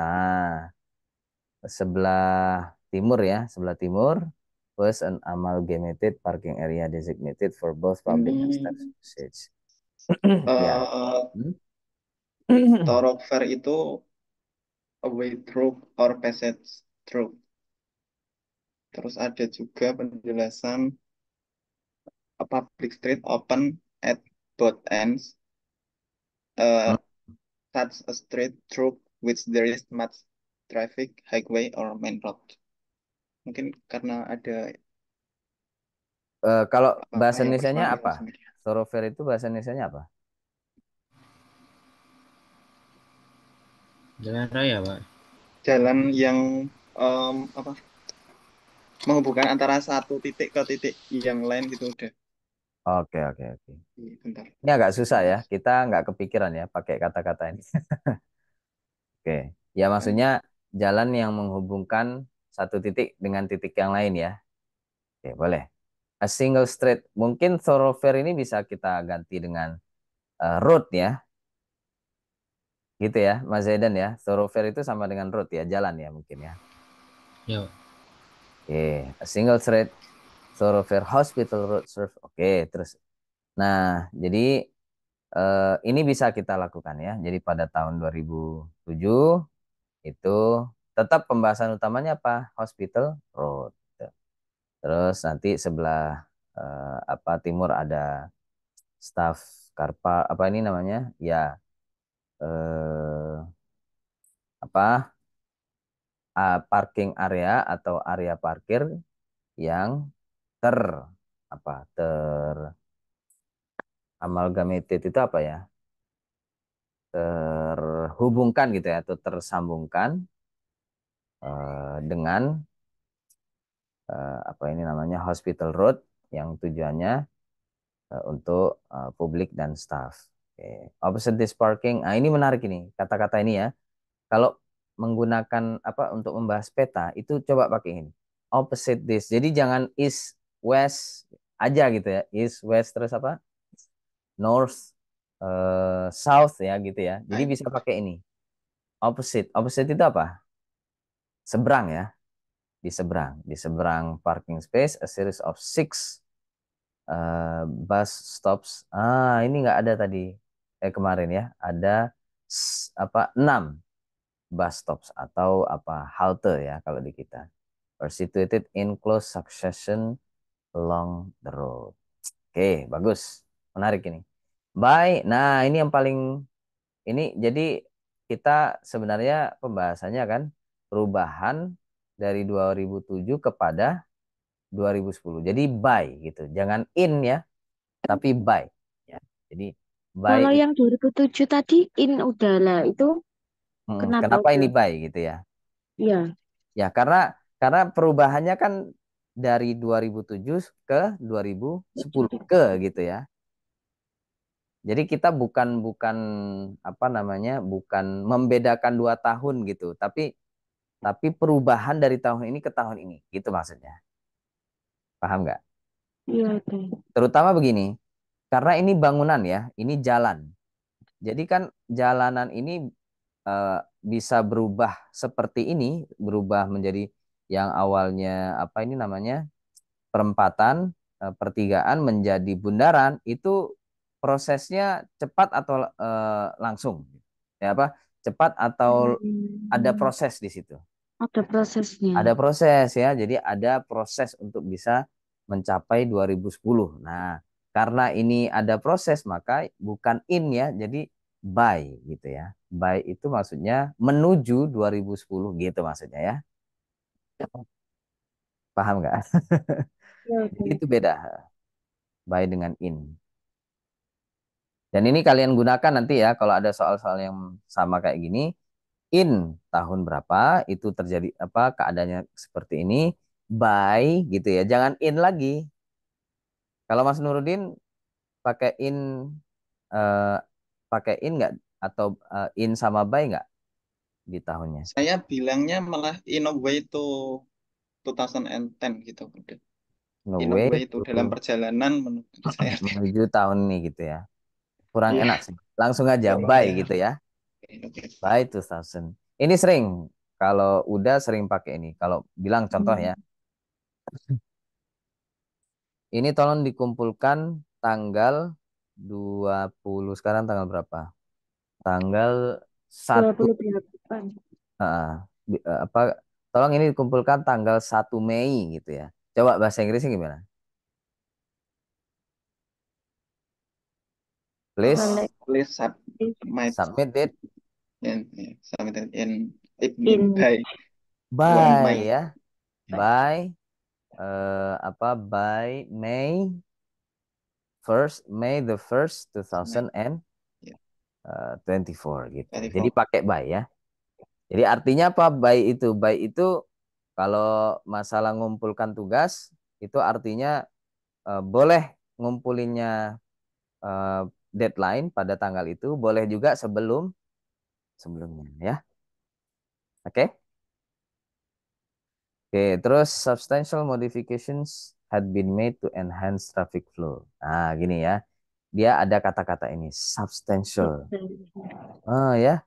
sebelah timur ya, sebelah timur was an amalgamated parking area designated for both public and staff Hmm, usage. Ya. eh, Hmm? thoroughfare itu a way through or passage through. Terus ada juga penjelasan a public street open at both ends, Hmm. uh, such a street through which there is much traffic, highway or main road. Mungkin karena ada Kalau apa-apa bahasa yang Indonesianya bersambung apa? sendiri. Thoroughfare itu bahasa Indonesianya apa? Jalan raya, Pak. Jalan yang apa menghubungkan antara satu titik ke titik yang lain gitu udah. Oke, oke, oke. Iya, bentar. Ini agak susah ya. Mas. Kita nggak kepikiran ya pakai kata-kata ini. Oke. Ya Kan? maksudnya jalan yang menghubungkan satu titik dengan titik yang lain ya. Oke, boleh. A single street. Mungkin thoroughfare ini bisa kita ganti dengan road ya. Gitu ya, Mas Zaidan ya. Thoroughfare itu sama dengan road ya, jalan ya mungkin ya. Ya, Pak. Oke, a single street thoroughfare hospital road serve. Oke, terus. Nah, jadi ini bisa kita lakukan ya. Jadi pada tahun 2007 itu tetap pembahasan utamanya apa? Hospital road. Terus nanti sebelah apa timur ada staff Karpa apa ini namanya? Ya, eh, apa parking area atau area parkir yang ter apa ter amalgamated itu apa ya? Terhubungkan gitu ya atau tersambungkan dengan apa ini namanya Hospital Road yang tujuannya untuk publik dan staff. Oke. Opposite this parking. Nah, ini menarik ini kata-kata ini ya. Kalau menggunakan apa untuk membahas peta itu coba pakai ini. Opposite this. Jadi jangan east west aja gitu ya. East west terus apa? North south ya gitu ya. Jadi Baik. bisa pakai ini. Opposite. Opposite itu apa? Seberang ya. Di seberang parking space a series of six bus stops. Ini nggak ada tadi kemarin ya. Ada apa 6 bus stops atau apa halte ya kalau di kita. Are situated in close succession along the road. Oke, bagus. Menarik ini. Baik. Nah, ini yang paling ini jadi kita sebenarnya pembahasannya kan perubahan dari 2007 kepada 2010. Jadi by gitu. Jangan in ya, tapi by ya. Jadi by Kalau yang 2007 tadi in udah lah itu kenapa kenapa udah? ini by gitu ya? Ya, Ya karena perubahannya kan dari 2007 ke 2010 ke gitu ya. Jadi kita bukan bukan apa namanya? Bukan membedakan 2 tahun gitu, tapi perubahan dari tahun ini ke tahun ini gitu maksudnya. Paham nggak? iya oke. Terutama begini, karena ini bangunan ya, ini jalan. Jadi kan jalanan ini eh, bisa berubah seperti ini, berubah menjadi yang awalnya apa ini namanya perempatan, pertigaan menjadi bundaran itu prosesnya cepat atau langsung, ya apa? Cepat atau ada Hmm, proses di situ. ada prosesnya. Ada proses ya, jadi ada proses untuk bisa mencapai 2010. Nah, karena ini ada proses maka bukan in ya, jadi by gitu ya. By itu maksudnya menuju 2010 gitu maksudnya ya. Paham nggak? Ya, Jadi oke. itu beda by dengan in. Dan ini kalian gunakan nanti ya kalau ada soal-soal yang sama kayak gini, in tahun berapa itu terjadi apa keadaannya seperti ini, by gitu ya. Jangan in lagi. Kalau Mas Nurudin pakai in eh, pakai in nggak atau in sama by nggak di tahunnya? Saya bilangnya malah in a way to 2010 gitu. No In a way way itu dalam to perjalanan menurut saya. menuju tahun ini gitu ya. Kurang Iya, enak sih. Langsung aja ya, by ya. gitu ya. Oke. By 2000. Ini sering kalau udah sering pakai ini. Kalau bilang contoh ya, Hmm. ini tolong dikumpulkan tanggal 20 sekarang tanggal berapa? Tanggal Dua 1 puluh delapan. apa tolong ini dikumpulkan tanggal 1 Mei gitu ya. Coba bahasa Inggrisnya gimana? Please Select Please submit submit it in evening in by 1 by May. ya. By apa by May the first May. 2024 Ya, gitu. Jadi 24. pakai by ya. Jadi artinya apa by itu? By itu kalau masalah ngumpulkan tugas itu artinya boleh ngumpulinnya eh, deadline pada tanggal itu, boleh juga sebelumnya ya. Oke. Oke, terus substantial modifications had been made to enhance traffic flow. Nah, gini ya. Dia ada kata-kata ini, substantial. Oh ya,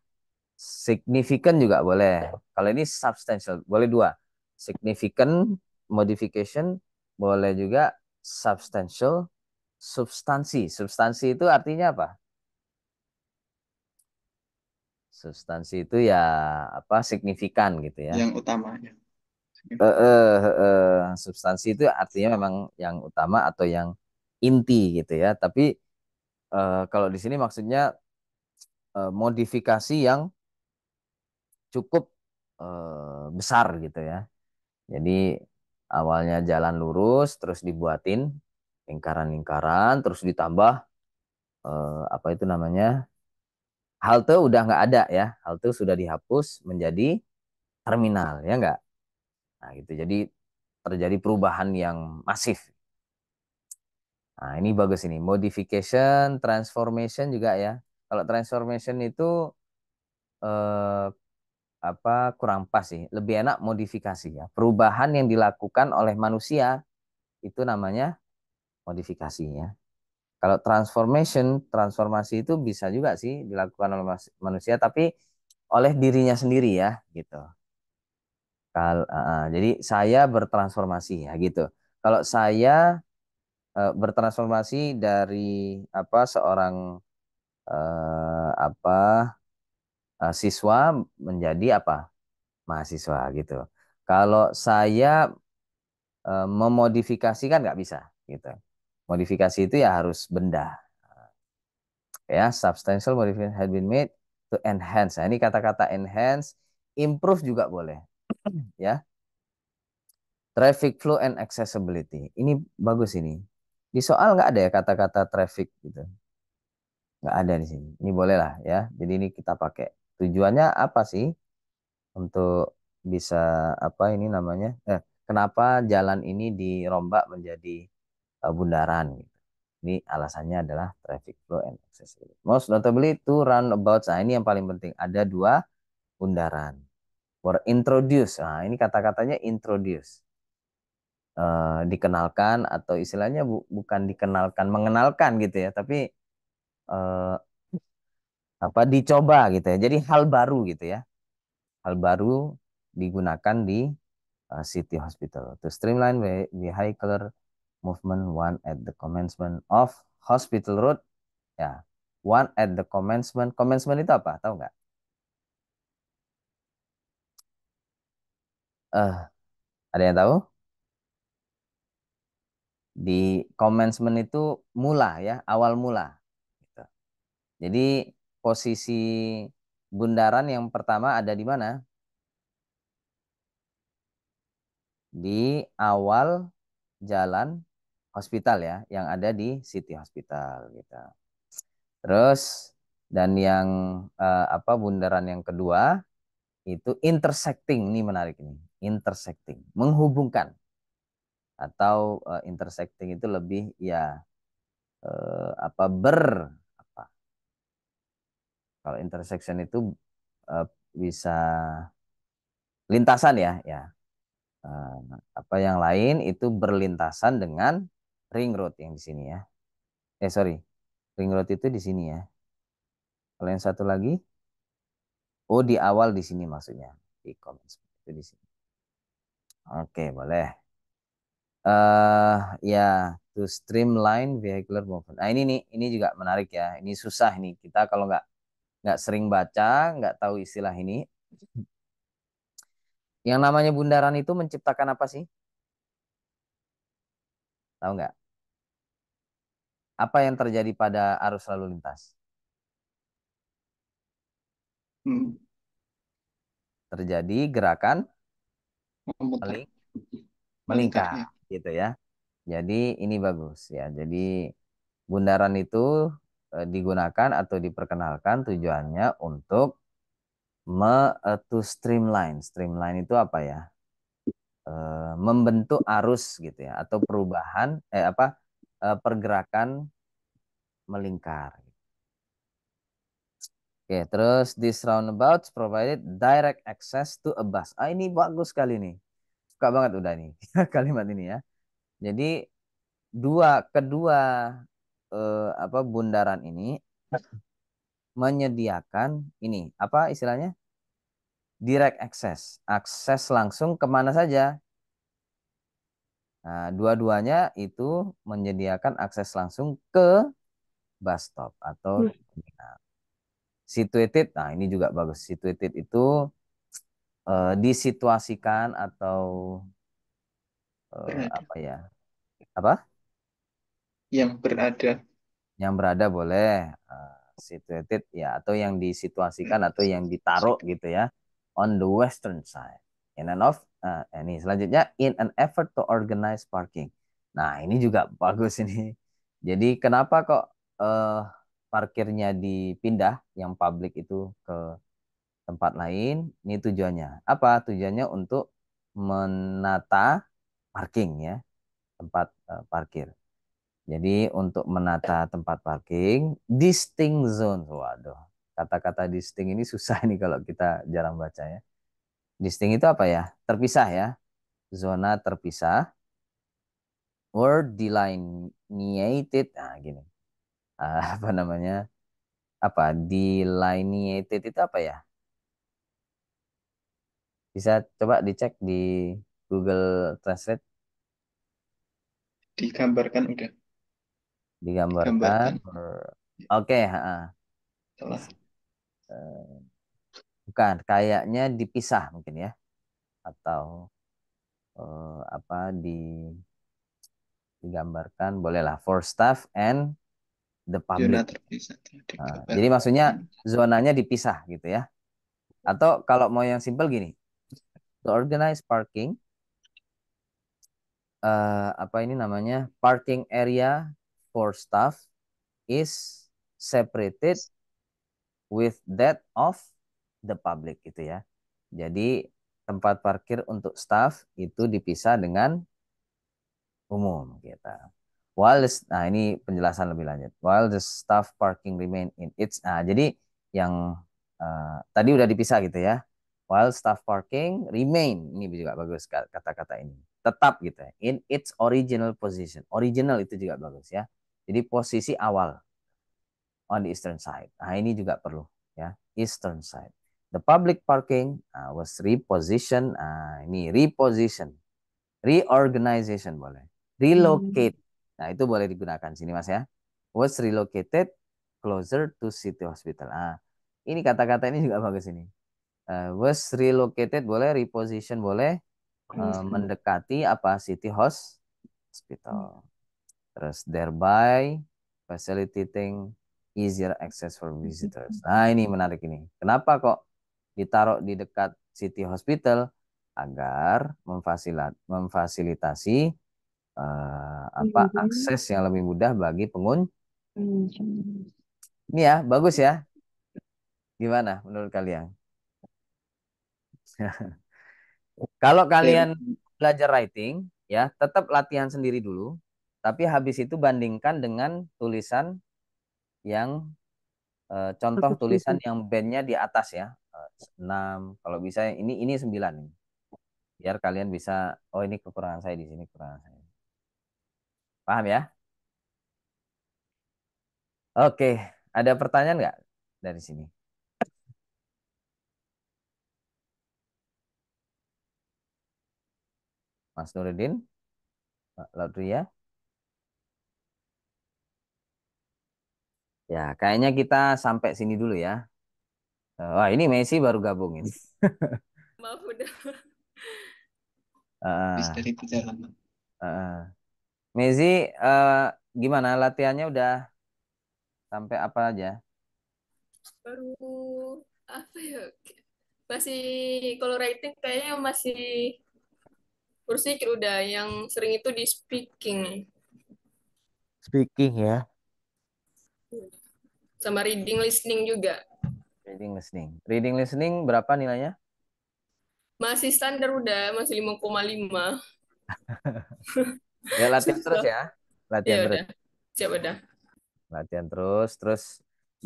significant juga boleh. Kalau ini substantial, boleh dua. Significant modification, boleh juga substantial, substansi. Substansi itu artinya apa? Substansi itu ya apa? Signifikan gitu ya. Yang utamanya. Substansi itu artinya memang yang utama atau yang inti gitu ya. Tapi kalau di sini maksudnya modifikasi yang cukup besar gitu ya. Jadi awalnya jalan lurus, terus dibuatin lingkaran-lingkaran, terus ditambah apa itu namanya halte udah nggak ada ya, halte sudah dihapus menjadi terminal ya nggak. Nah gitu. Jadi terjadi perubahan yang masif. Nah ini bagus ini modification, transformation juga ya. Kalau transformation itu eh, apa kurang pas sih, lebih enak modifikasi ya. Perubahan yang dilakukan oleh manusia itu namanya modifikasi ya. Kalau transformasi itu bisa juga sih dilakukan oleh manusia, tapi oleh dirinya sendiri ya, gitu. Jadi saya bertransformasi ya, gitu. Kalau saya bertransformasi dari apa seorang apa siswa menjadi apa mahasiswa gitu. Kalau saya memodifikasi kan nggak bisa, gitu. Modifikasi itu ya harus benda. Ya, substantial modification had been made to enhance. Nah, ini kata-kata enhance, improve juga boleh, ya. Traffic flow and accessibility. Ini bagus ini. Di soal nggak ada ya kata-kata traffic gitu. Nggak ada di sini. Ini boleh lah ya. Jadi ini kita pakai. Tujuannya apa sih? Untuk bisa apa ini namanya? Kenapa jalan ini dirombak menjadi bundaran gitu. Ini alasannya adalah traffic flow and accessibility. Most notably two roundabouts. Nah, ini yang paling penting. Ada dua bundaran. Were introduced. Nah, ini kata-katanya introduce. Dikenalkan atau istilahnya bukan dikenalkan, mengenalkan gitu ya, tapi eh, apa dicoba gitu ya. Jadi hal baru gitu ya. Hal baru digunakan di City Hospital. To streamline vehicular movement one at the commencement of Hospital Road. Ya, one at the commencement. Commencement itu apa? Tahu nggak? Eh, ada yang tahu? Di commencement itu mula ya, awal mula. Gitu. Jadi posisi bundaran yang pertama ada di mana? di awal jalan hospital ya, yang ada di City Hospital gitu. Terus dan yang apa bundaran yang kedua itu intersecting, ini menarik ini. Intersecting, menghubungkan atau intersecting itu lebih ya apa apa. Kalau intersection itu eh, bisa lintasan ya, ya. Eh, apa yang lain itu berlintasan dengan ring road yang di sini ya. Sorry, ring road itu di sini ya. Kalau yang satu lagi, oh di awal di sini maksudnya di comments itu di sini. Oke, boleh. Ya, to streamline vehicular movement. Nah ini nih, ini juga menarik ya. Ini susah nih. Kita kalau nggak sering baca, nggak tahu istilah ini. Yang namanya bundaran itu menciptakan apa sih? Tahu nggak? Apa yang terjadi pada arus lalu lintas? Hmm, Terjadi gerakan Memutar, meling melingkarnya. melingkar, gitu ya. Jadi ini bagus ya. Jadi bundaran itu digunakan atau diperkenalkan tujuannya untuk to streamline. Streamline itu apa ya? Membentuk arus gitu ya atau perubahan apa pergerakan melingkar. Oke, terus this roundabouts provided direct access to a bus. Ah ini bagus sekali nih. Suka banget udah nih kalimat ini ya. Jadi kedua apa bundaran ini menyediakan ini apa istilahnya? Direct access, akses langsung kemana saja. Nah, dua-duanya itu menyediakan akses langsung ke bus stop atau Hmm. terminal. Situated, nah ini juga bagus. Situated itu disituasikan atau Berada. apa ya? Apa? Yang berada. Yang berada boleh situated ya atau yang disituasikan atau yang ditaruh gitu ya on the western side. Ini selanjutnya in an effort to organize parking. Nah, ini juga bagus ini. Jadi kenapa kok eh, parkirnya dipindah yang publik itu ke tempat lain? Ini tujuannya. Apa? Tujuannya untuk menata parking ya, tempat parkir. Jadi untuk menata tempat parking, distinct zone. Waduh, kata-kata distinct ini susah nih kalau kita jarang baca ya. Distinct itu apa ya? Terpisah ya. Zona terpisah or delineated. Nah, gini. Apa namanya? Apa? Delineated itu apa ya? Bisa coba dicek di Google Translate, Digambarkan udah. digambarkan. Digambarkan. Oke, Telah. bukan, kayaknya dipisah mungkin ya, atau apa digambarkan bolehlah for staff and the Zona public. terpisah telah Jadi maksudnya digambarkan. zonanya dipisah gitu ya. Atau kalau mau yang simpel gini, to organize parking, apa ini namanya, parking area for staff is separated with that of the public gitu ya. Jadi tempat parkir untuk staff itu dipisah dengan umum gitu. Nah ini penjelasan lebih lanjut. While the staff parking remain in its, nah jadi yang tadi udah dipisah gitu ya. While staff parking remain, ini juga bagus kata-kata ini. Tetap gitu ya. In its original position. Original itu juga bagus ya. Jadi posisi awal on the eastern side. Nah ini juga perlu ya. Eastern side. The public parking was repositioned. Ini reposition, reorganization boleh. Hmm. Relocate. Nah, itu boleh digunakan sini Mas ya. Was relocated closer to City Hospital. Ini kata-kata ini juga bagus ini. Was relocated boleh, reposition boleh, mendekati apa City Hospital. Terus thereby facilitating easier access for visitors. Nah, ini menarik ini. Kenapa kok ditaruh di dekat City Hospital? agar memfasilitasi Mhm. akses yang lebih mudah bagi pengunjung. Hmm. Ini ya, bagus ya. Gimana menurut kalian? Kalau Oke, kalian belajar writing, ya tetap latihan sendiri dulu. Tapi habis itu bandingkan dengan tulisan yang contoh Bagus tulisan juga. yang bandnya di atas ya. 6, kalau bisa ini 9 nih. Biar kalian bisa, oh ini kekurangan saya di sini, kekurangan saya. Paham ya? Oke, ada pertanyaan nggak dari sini? Mas Nuruddin, Mbak Laudria? Ya, kayaknya kita sampai sini dulu ya. Wah, ini Messi baru gabung ini. Maaf udah. habis Ah, dari perjalanan. ah. Messi, gimana latihannya udah sampai apa aja? Baru apa ya? Masih kalau writing kayaknya masih berpikir udah yang sering itu di speaking Speaking ya. sama reading listening juga. Reading listening. Reading listening berapa nilainya? Masih standar udah, masih 5,5. Ya latihan terus Susah. ya. Ya Latihan terus. udah. Siap udah. Latihan terus. Terus.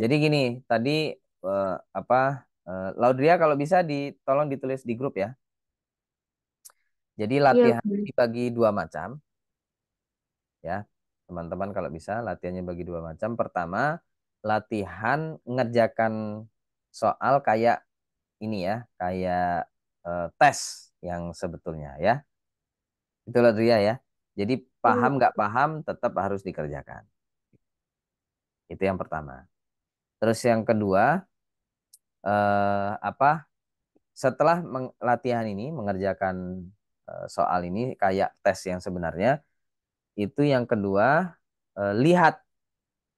Jadi gini, tadi Laudria kalau bisa tolong ditulis di grup ya. Jadi Iya, latihan Bu. dibagi dua macam ya. Teman-teman kalau bisa latihannya bagi dua macam. Pertama, latihan ngerjakan soal kayak ini ya, kayak tes yang sebetulnya ya. Itulah dia ya. Jadi paham Iya. nggak paham tetap harus dikerjakan. Itu yang pertama. Terus yang kedua, eh, apa? Setelah latihan ini mengerjakan soal ini kayak tes yang sebenarnya, itu yang kedua lihat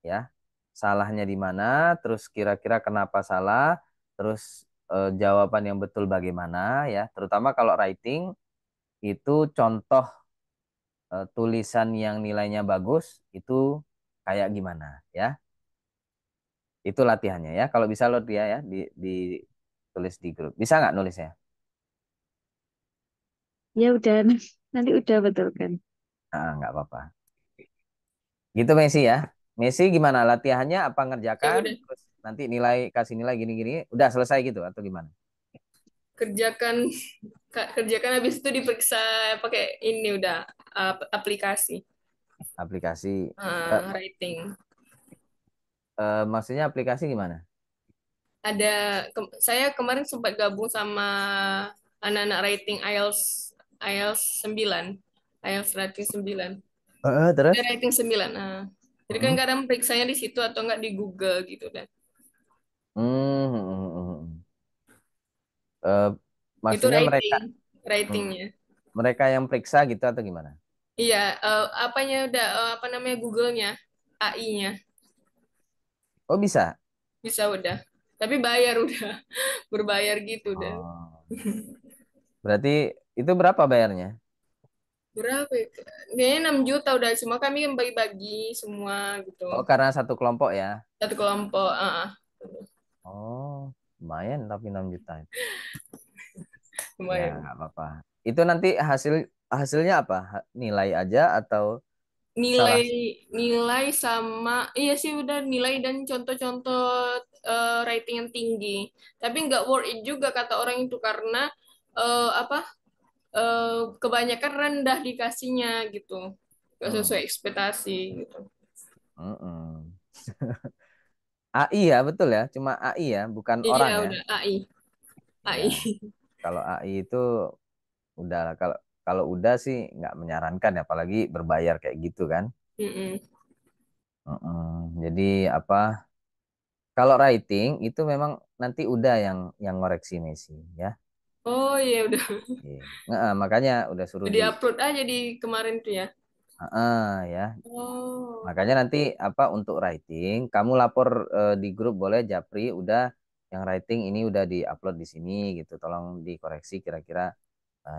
ya salahnya di mana, terus kira-kira kenapa salah, terus jawaban yang betul bagaimana ya. Terutama kalau writing itu contoh tulisan yang nilainya bagus itu kayak gimana ya. Itu latihannya ya. Kalau bisa lo dia ya tulis di grup. Bisa nggak nulisnya? Ya udah, nanti udah betul kan. Nggak apa-apa. Gitu Messi ya. Messi gimana latihannya? Apa Ya ngerjakan? udah. Terus nanti kasih nilai gini-gini. Udah selesai gitu atau gimana? Kerjakan kerjakan habis itu diperiksa pakai ini udah aplikasi Aplikasi. Eh, writing. Maksudnya aplikasi gimana? Ada saya kemarin sempat gabung sama anak-anak writing IELTS 9. IELTS writing 9. Ada Terus? writing 9. Nah, jadi kan Mm-mm. kadang periksanya di situ atau enggak di Google gitu kan. Hmm, hmm, hmm, hmm. Eh, Itu Maksudnya mereka hmm, writingnya. mereka yang periksa gitu atau gimana? Iya, apanya udah apa namanya Google-nya, AI-nya Oh bisa. bisa udah. Tapi bayar udah, berbayar gitu udah. Oh, berarti itu berapa bayarnya? Berapa ya? Kayaknya 6 juta udah, cuma kami yang bagi-bagi semua gitu. Oh karena satu kelompok ya. Satu kelompok, Oh lumayan tapi 6 juta. Ya lumayan. nggak apa-apa. Itu nanti hasilnya apa? Nilai aja atau Nilai salah? nilai sama iya sih udah nilai dan contoh-contoh rating yang tinggi. Tapi nggak worth it juga kata orang itu karena apa kebanyakan rendah dikasihnya gitu. Nggak Hmm. sesuai ekspektasi gitu. Mm-mm. AI ya betul ya, cuma AI ya, bukan Iya orang ya. udah AI. AI. Ya, kalau AI itu udah kalau kalau udah sih nggak menyarankan ya, apalagi berbayar kayak gitu kan. Mm-mm. Jadi apa? Kalau writing itu memang nanti udah yang ngoreksi Messi ya. Oh iya udah. Iya. Makanya udah suruh Jadi upload aja di kemarin tuh ya. ya. Oh. Makanya nanti apa untuk writing, kamu lapor di grup boleh Japri udah yang writing ini udah diupload di sini gitu. Tolong dikoreksi kira-kira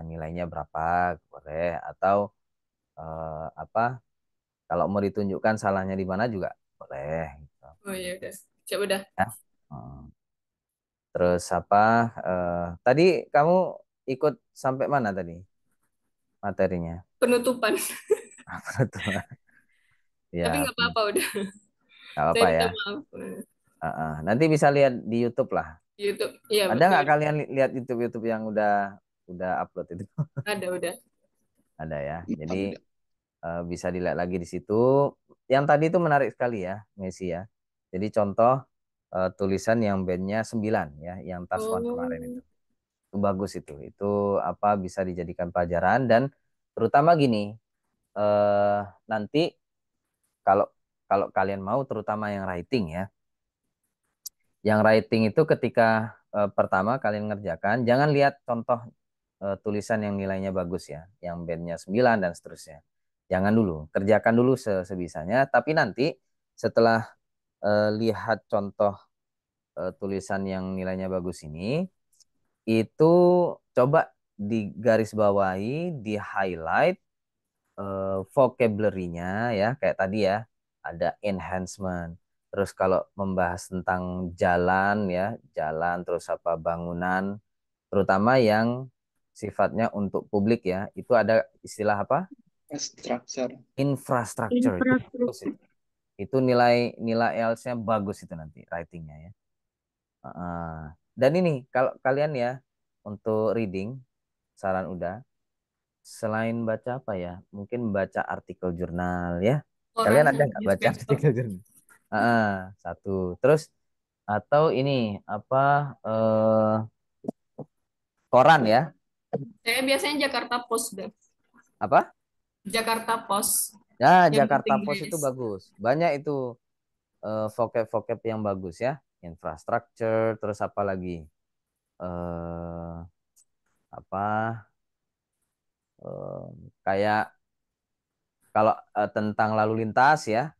nilainya berapa, boleh. Atau apa, kalau mau ditunjukkan salahnya di mana juga boleh gitu. Oh ya udah. Coba udah. Ya. Hmm. Terus apa, tadi kamu ikut sampai mana tadi materinya? Penutupan. Apa tuh? Tapi Ya, nggak apa-apa udah. nggak Saya apa minta ya. maaf. Nanti bisa lihat di YouTube lah. YouTube. Iya Ada betul. nggak kalian lihat YouTube-YouTube yang udah upload itu? Ada udah. Ada ya. Jadi Udah. bisa dilihat lagi di situ. Yang tadi itu menarik sekali ya, Messi ya. Jadi contoh tulisan yang bandnya 9 ya, yang task one kemarin itu. Oh. Itu bagus itu. Itu apa, bisa dijadikan pelajaran dan terutama gini, eh, nanti kalau kalau kalian mau terutama yang writing ya. Yang writing itu ketika pertama kalian ngerjakan, jangan lihat contoh tulisan yang nilainya bagus ya, yang bandnya 9 dan seterusnya. Jangan dulu, kerjakan dulu sebisanya, tapi nanti setelah lihat contoh tulisan yang nilainya bagus ini, itu coba digarisbawahi, di highlight vocabulary-nya ya, kayak tadi ya, ada enhancement. Terus kalau membahas tentang jalan ya, jalan terus apa bangunan, terutama yang sifatnya untuk publik ya, itu ada istilah apa? Structure. Infrastructure itu bagus Infrastruktur. itu. Itu nilai nilai IELTS-nya bagus itu nanti writing-nya ya. Dan ini kalau kalian ya untuk reading, saran udah, selain baca apa ya? Mungkin baca artikel jurnal ya. Orang Kalian ada nggak baca newspaper. artikel jurnal? Satu. Terus atau ini apa, eh, koran ya? Saya biasanya Jakarta Post deh. Apa? Jakarta Post Ya, yang bahasa Jakarta Post itu Inggris. bagus. Banyak itu vocab-vocab yang bagus ya. Infrastructure, terus apa lagi? Eh apa? eh, Kayak kalau tentang lalu lintas ya,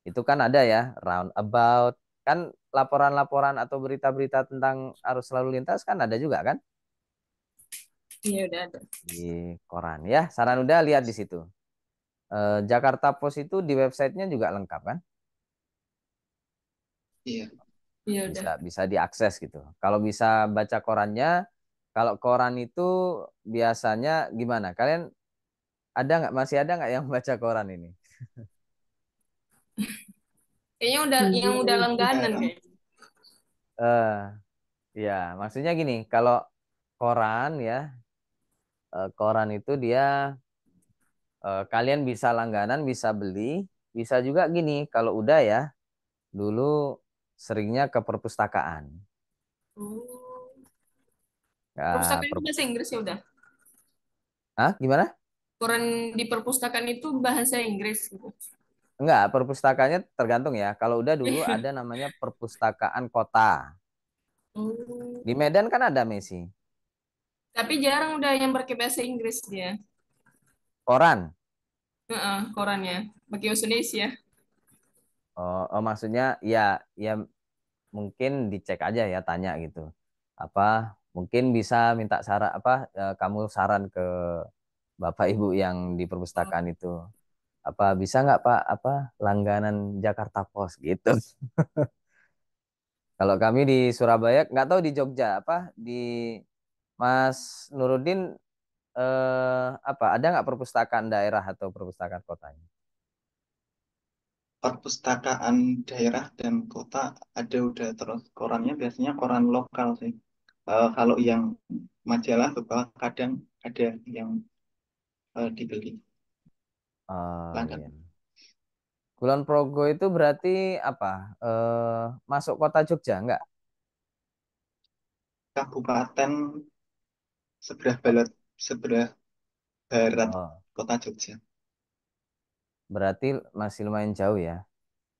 itu kan ada ya, roundabout. Kan laporan-laporan atau berita-berita tentang arus lalu lintas kan ada juga kan Iya udah ada. di koran ya. Saran udah lihat di situ. Jakarta Post itu di websitenya juga lengkap kan? Iya. Iya udah. Bisa diakses gitu. Kalau bisa baca korannya, kalau koran itu biasanya gimana? Kalian masih ada nggak yang baca koran ini? Kayaknya udah yang udah langganan Jarang. kayaknya. eh Ya, maksudnya gini, kalau koran ya, koran itu dia kalian bisa langganan, bisa beli, bisa juga gini, kalau udah ya, dulu seringnya ke perpustakaan. Oh. Ya, Perpustakaan itu bahasa Inggris ya udah. gimana? Koran di perpustakaan itu bahasa Inggris gitu. Enggak, perpustakaannya tergantung ya. Kalau udah dulu ada namanya perpustakaan kota. Oh. Di Medan kan ada Messi. Tapi jarang udah yang pakai bahasa Inggris dia. Koran. Heeh, korannya pakai bahasa Indonesia. Maksudnya ya, ya mungkin dicek aja ya, tanya gitu. Apa mungkin bisa minta saran apa, kamu saran ke Bapak Ibu yang di Oh, perpustakaan itu. Apa bisa nggak Pak, apa langganan Jakarta Pos gitu. Kalau kami di Surabaya, nggak tahu di Jogja apa, di Mas Nurudin, apa ada nggak perpustakaan daerah atau perpustakaan kotanya? Perpustakaan daerah dan kota ada udah, terus korannya biasanya koran lokal sih. Kalau yang majalah beberapa kadang ada yang dibeli Oh langgan. iya. Kulon Progo itu berarti apa? Masuk kota Jogja nggak? Kabupaten sebelah barat, sebelah barat Oh, kota Jogja. berarti masih lumayan jauh ya.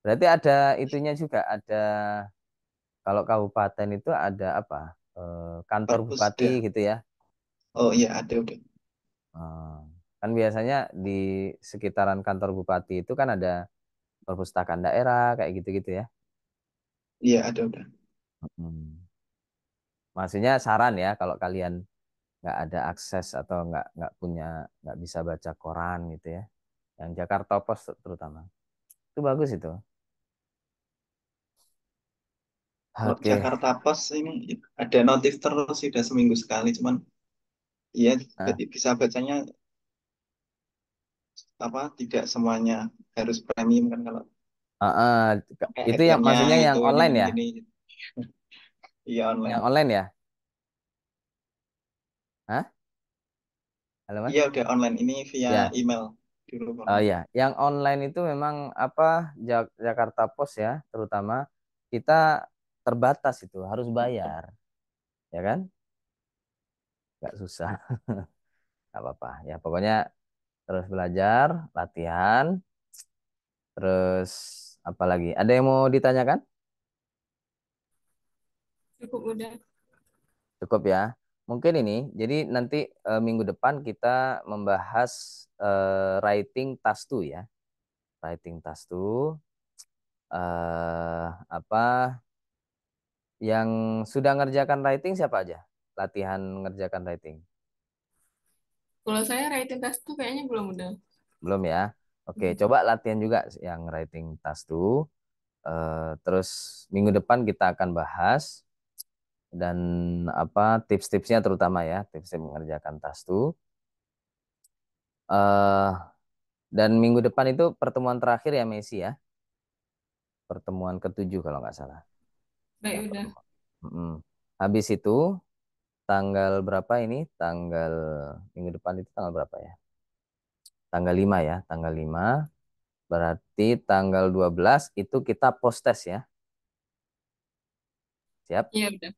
Berarti ada itunya juga, ada kalau kabupaten itu ada apa? Kantor bupati Perpusda. gitu ya. Oh iya ada udah. Oh, kan biasanya di sekitaran kantor bupati itu kan ada perpustakaan daerah kayak gitu-gitu ya. Iya ada udah. Hmm. Maksudnya saran ya, kalau kalian nggak ada akses atau nggak punya, nggak bisa baca koran gitu ya, yang Jakarta Post terutama itu bagus itu. Kalau Oke. Jakarta Post ini ada notif terus sudah seminggu sekali, cuman iya Nah, bisa bacanya apa tidak semuanya harus premium kan kalau ah, ah, kayak itu yang FPN-nya maksudnya itu yang ini online ya, gini iya online. yang online ya. Hah? Halo Mas? Iya udah online ini via Ya. email dulu Oh pernah. ya, yang online itu memang apa, Jakarta Post ya, terutama kita terbatas itu harus bayar, ya kan? Nggak susah, nggak apa-apa. Ya pokoknya terus belajar, latihan, terus apa lagi? Ada yang mau ditanyakan? Cukup udah. Cukup ya. Mungkin ini, jadi nanti minggu depan kita membahas writing task 2 ya. Writing task 2, apa yang sudah ngerjakan writing siapa aja? Latihan ngerjakan writing. Kalau saya writing task tuh kayaknya belum udah. Belum ya? Oke, coba latihan juga yang writing task 2. Terus minggu depan kita akan bahas dan apa tips-tipsnya terutama ya, tips-tips mengerjakan task 2. Eh dan minggu depan itu pertemuan terakhir ya Messi ya. Pertemuan ketujuh kalau nggak salah. Ya, Baik udah. pertemuan. Mm-mm. Habis itu tanggal berapa ini? Tanggal minggu depan itu tanggal berapa ya? Tanggal 5 ya, tanggal 5. Berarti tanggal 12 itu kita post test ya. Siap? Iya udah.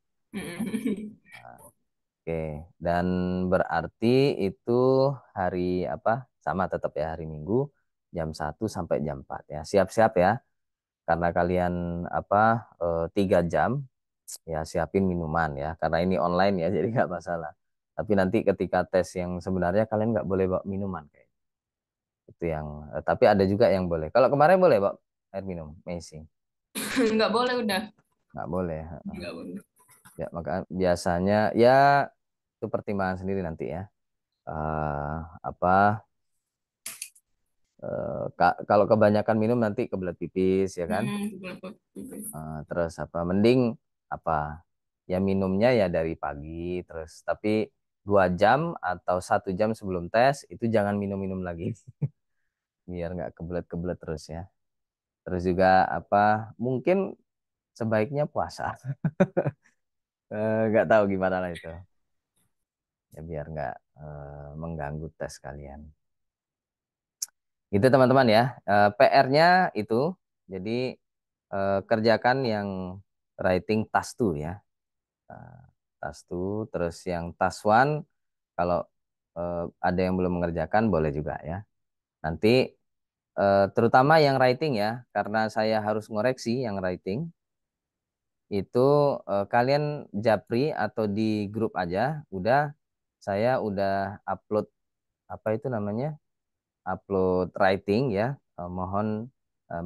Oke. Dan berarti itu hari apa? Sama tetap ya, hari Minggu jam 1 sampai jam 4 ya. Siap-siap ya. Karena kalian apa 3 jam ya, siapin minuman ya. Karena ini online ya, jadi nggak masalah. Tapi nanti ketika tes yang sebenarnya kalian nggak boleh bawa minuman kayak itu yang. Tapi ada juga yang boleh. Kalau kemarin boleh bawa air minum, Messi. Nggak boleh udah. Nggak boleh. Nggak boleh. Ya maka biasanya ya itu pertimbangan sendiri nanti ya. Eh, apa kalau kebanyakan minum nanti kebelet pipis ya kan. Boleh. Terus apa mending apa ya, minumnya ya dari pagi, terus tapi 2 jam atau 1 jam sebelum tes itu jangan minum-minum lagi biar nggak kebelet-kebelet terus ya. Terus juga apa mungkin sebaiknya puasa. Nggak tahu gimana lah itu ya, biar nggak mengganggu tes kalian. Gitu teman-teman ya. PR-nya itu jadi kerjakan yang writing task 2 ya. Eh, task 2, terus yang task 1 kalau ada yang belum mengerjakan boleh juga ya. Nanti terutama yang writing ya, karena saya harus ngoreksi yang writing itu kalian japri atau di grup aja, udah saya udah upload apa itu namanya? Upload writing ya. Mohon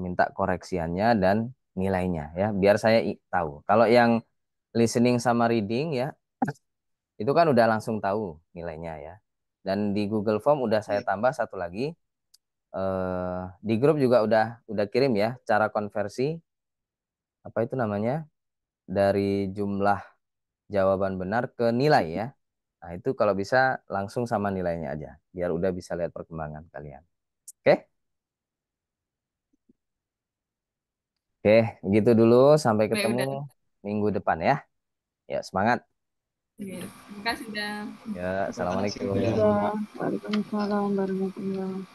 minta koreksiannya dan nilainya ya, biar saya tahu. Kalau yang listening sama reading ya, itu kan udah langsung tahu nilainya ya. Dan di Google Form udah saya tambah satu lagi. Di grup juga udah kirim ya cara konversi apa itu namanya dari jumlah jawaban benar ke nilai ya. Nah itu kalau bisa langsung sama nilainya aja, biar udah bisa lihat perkembangan kalian. Oke, oke, gitu dulu. Sampai Baik ketemu udah. minggu depan ya. Ya semangat. Iya. Terima kasih udah. Ya, Terima kasih assalamualaikum. udah. Udah, Waalaikumsalam warahmatullahi wabarakatuh.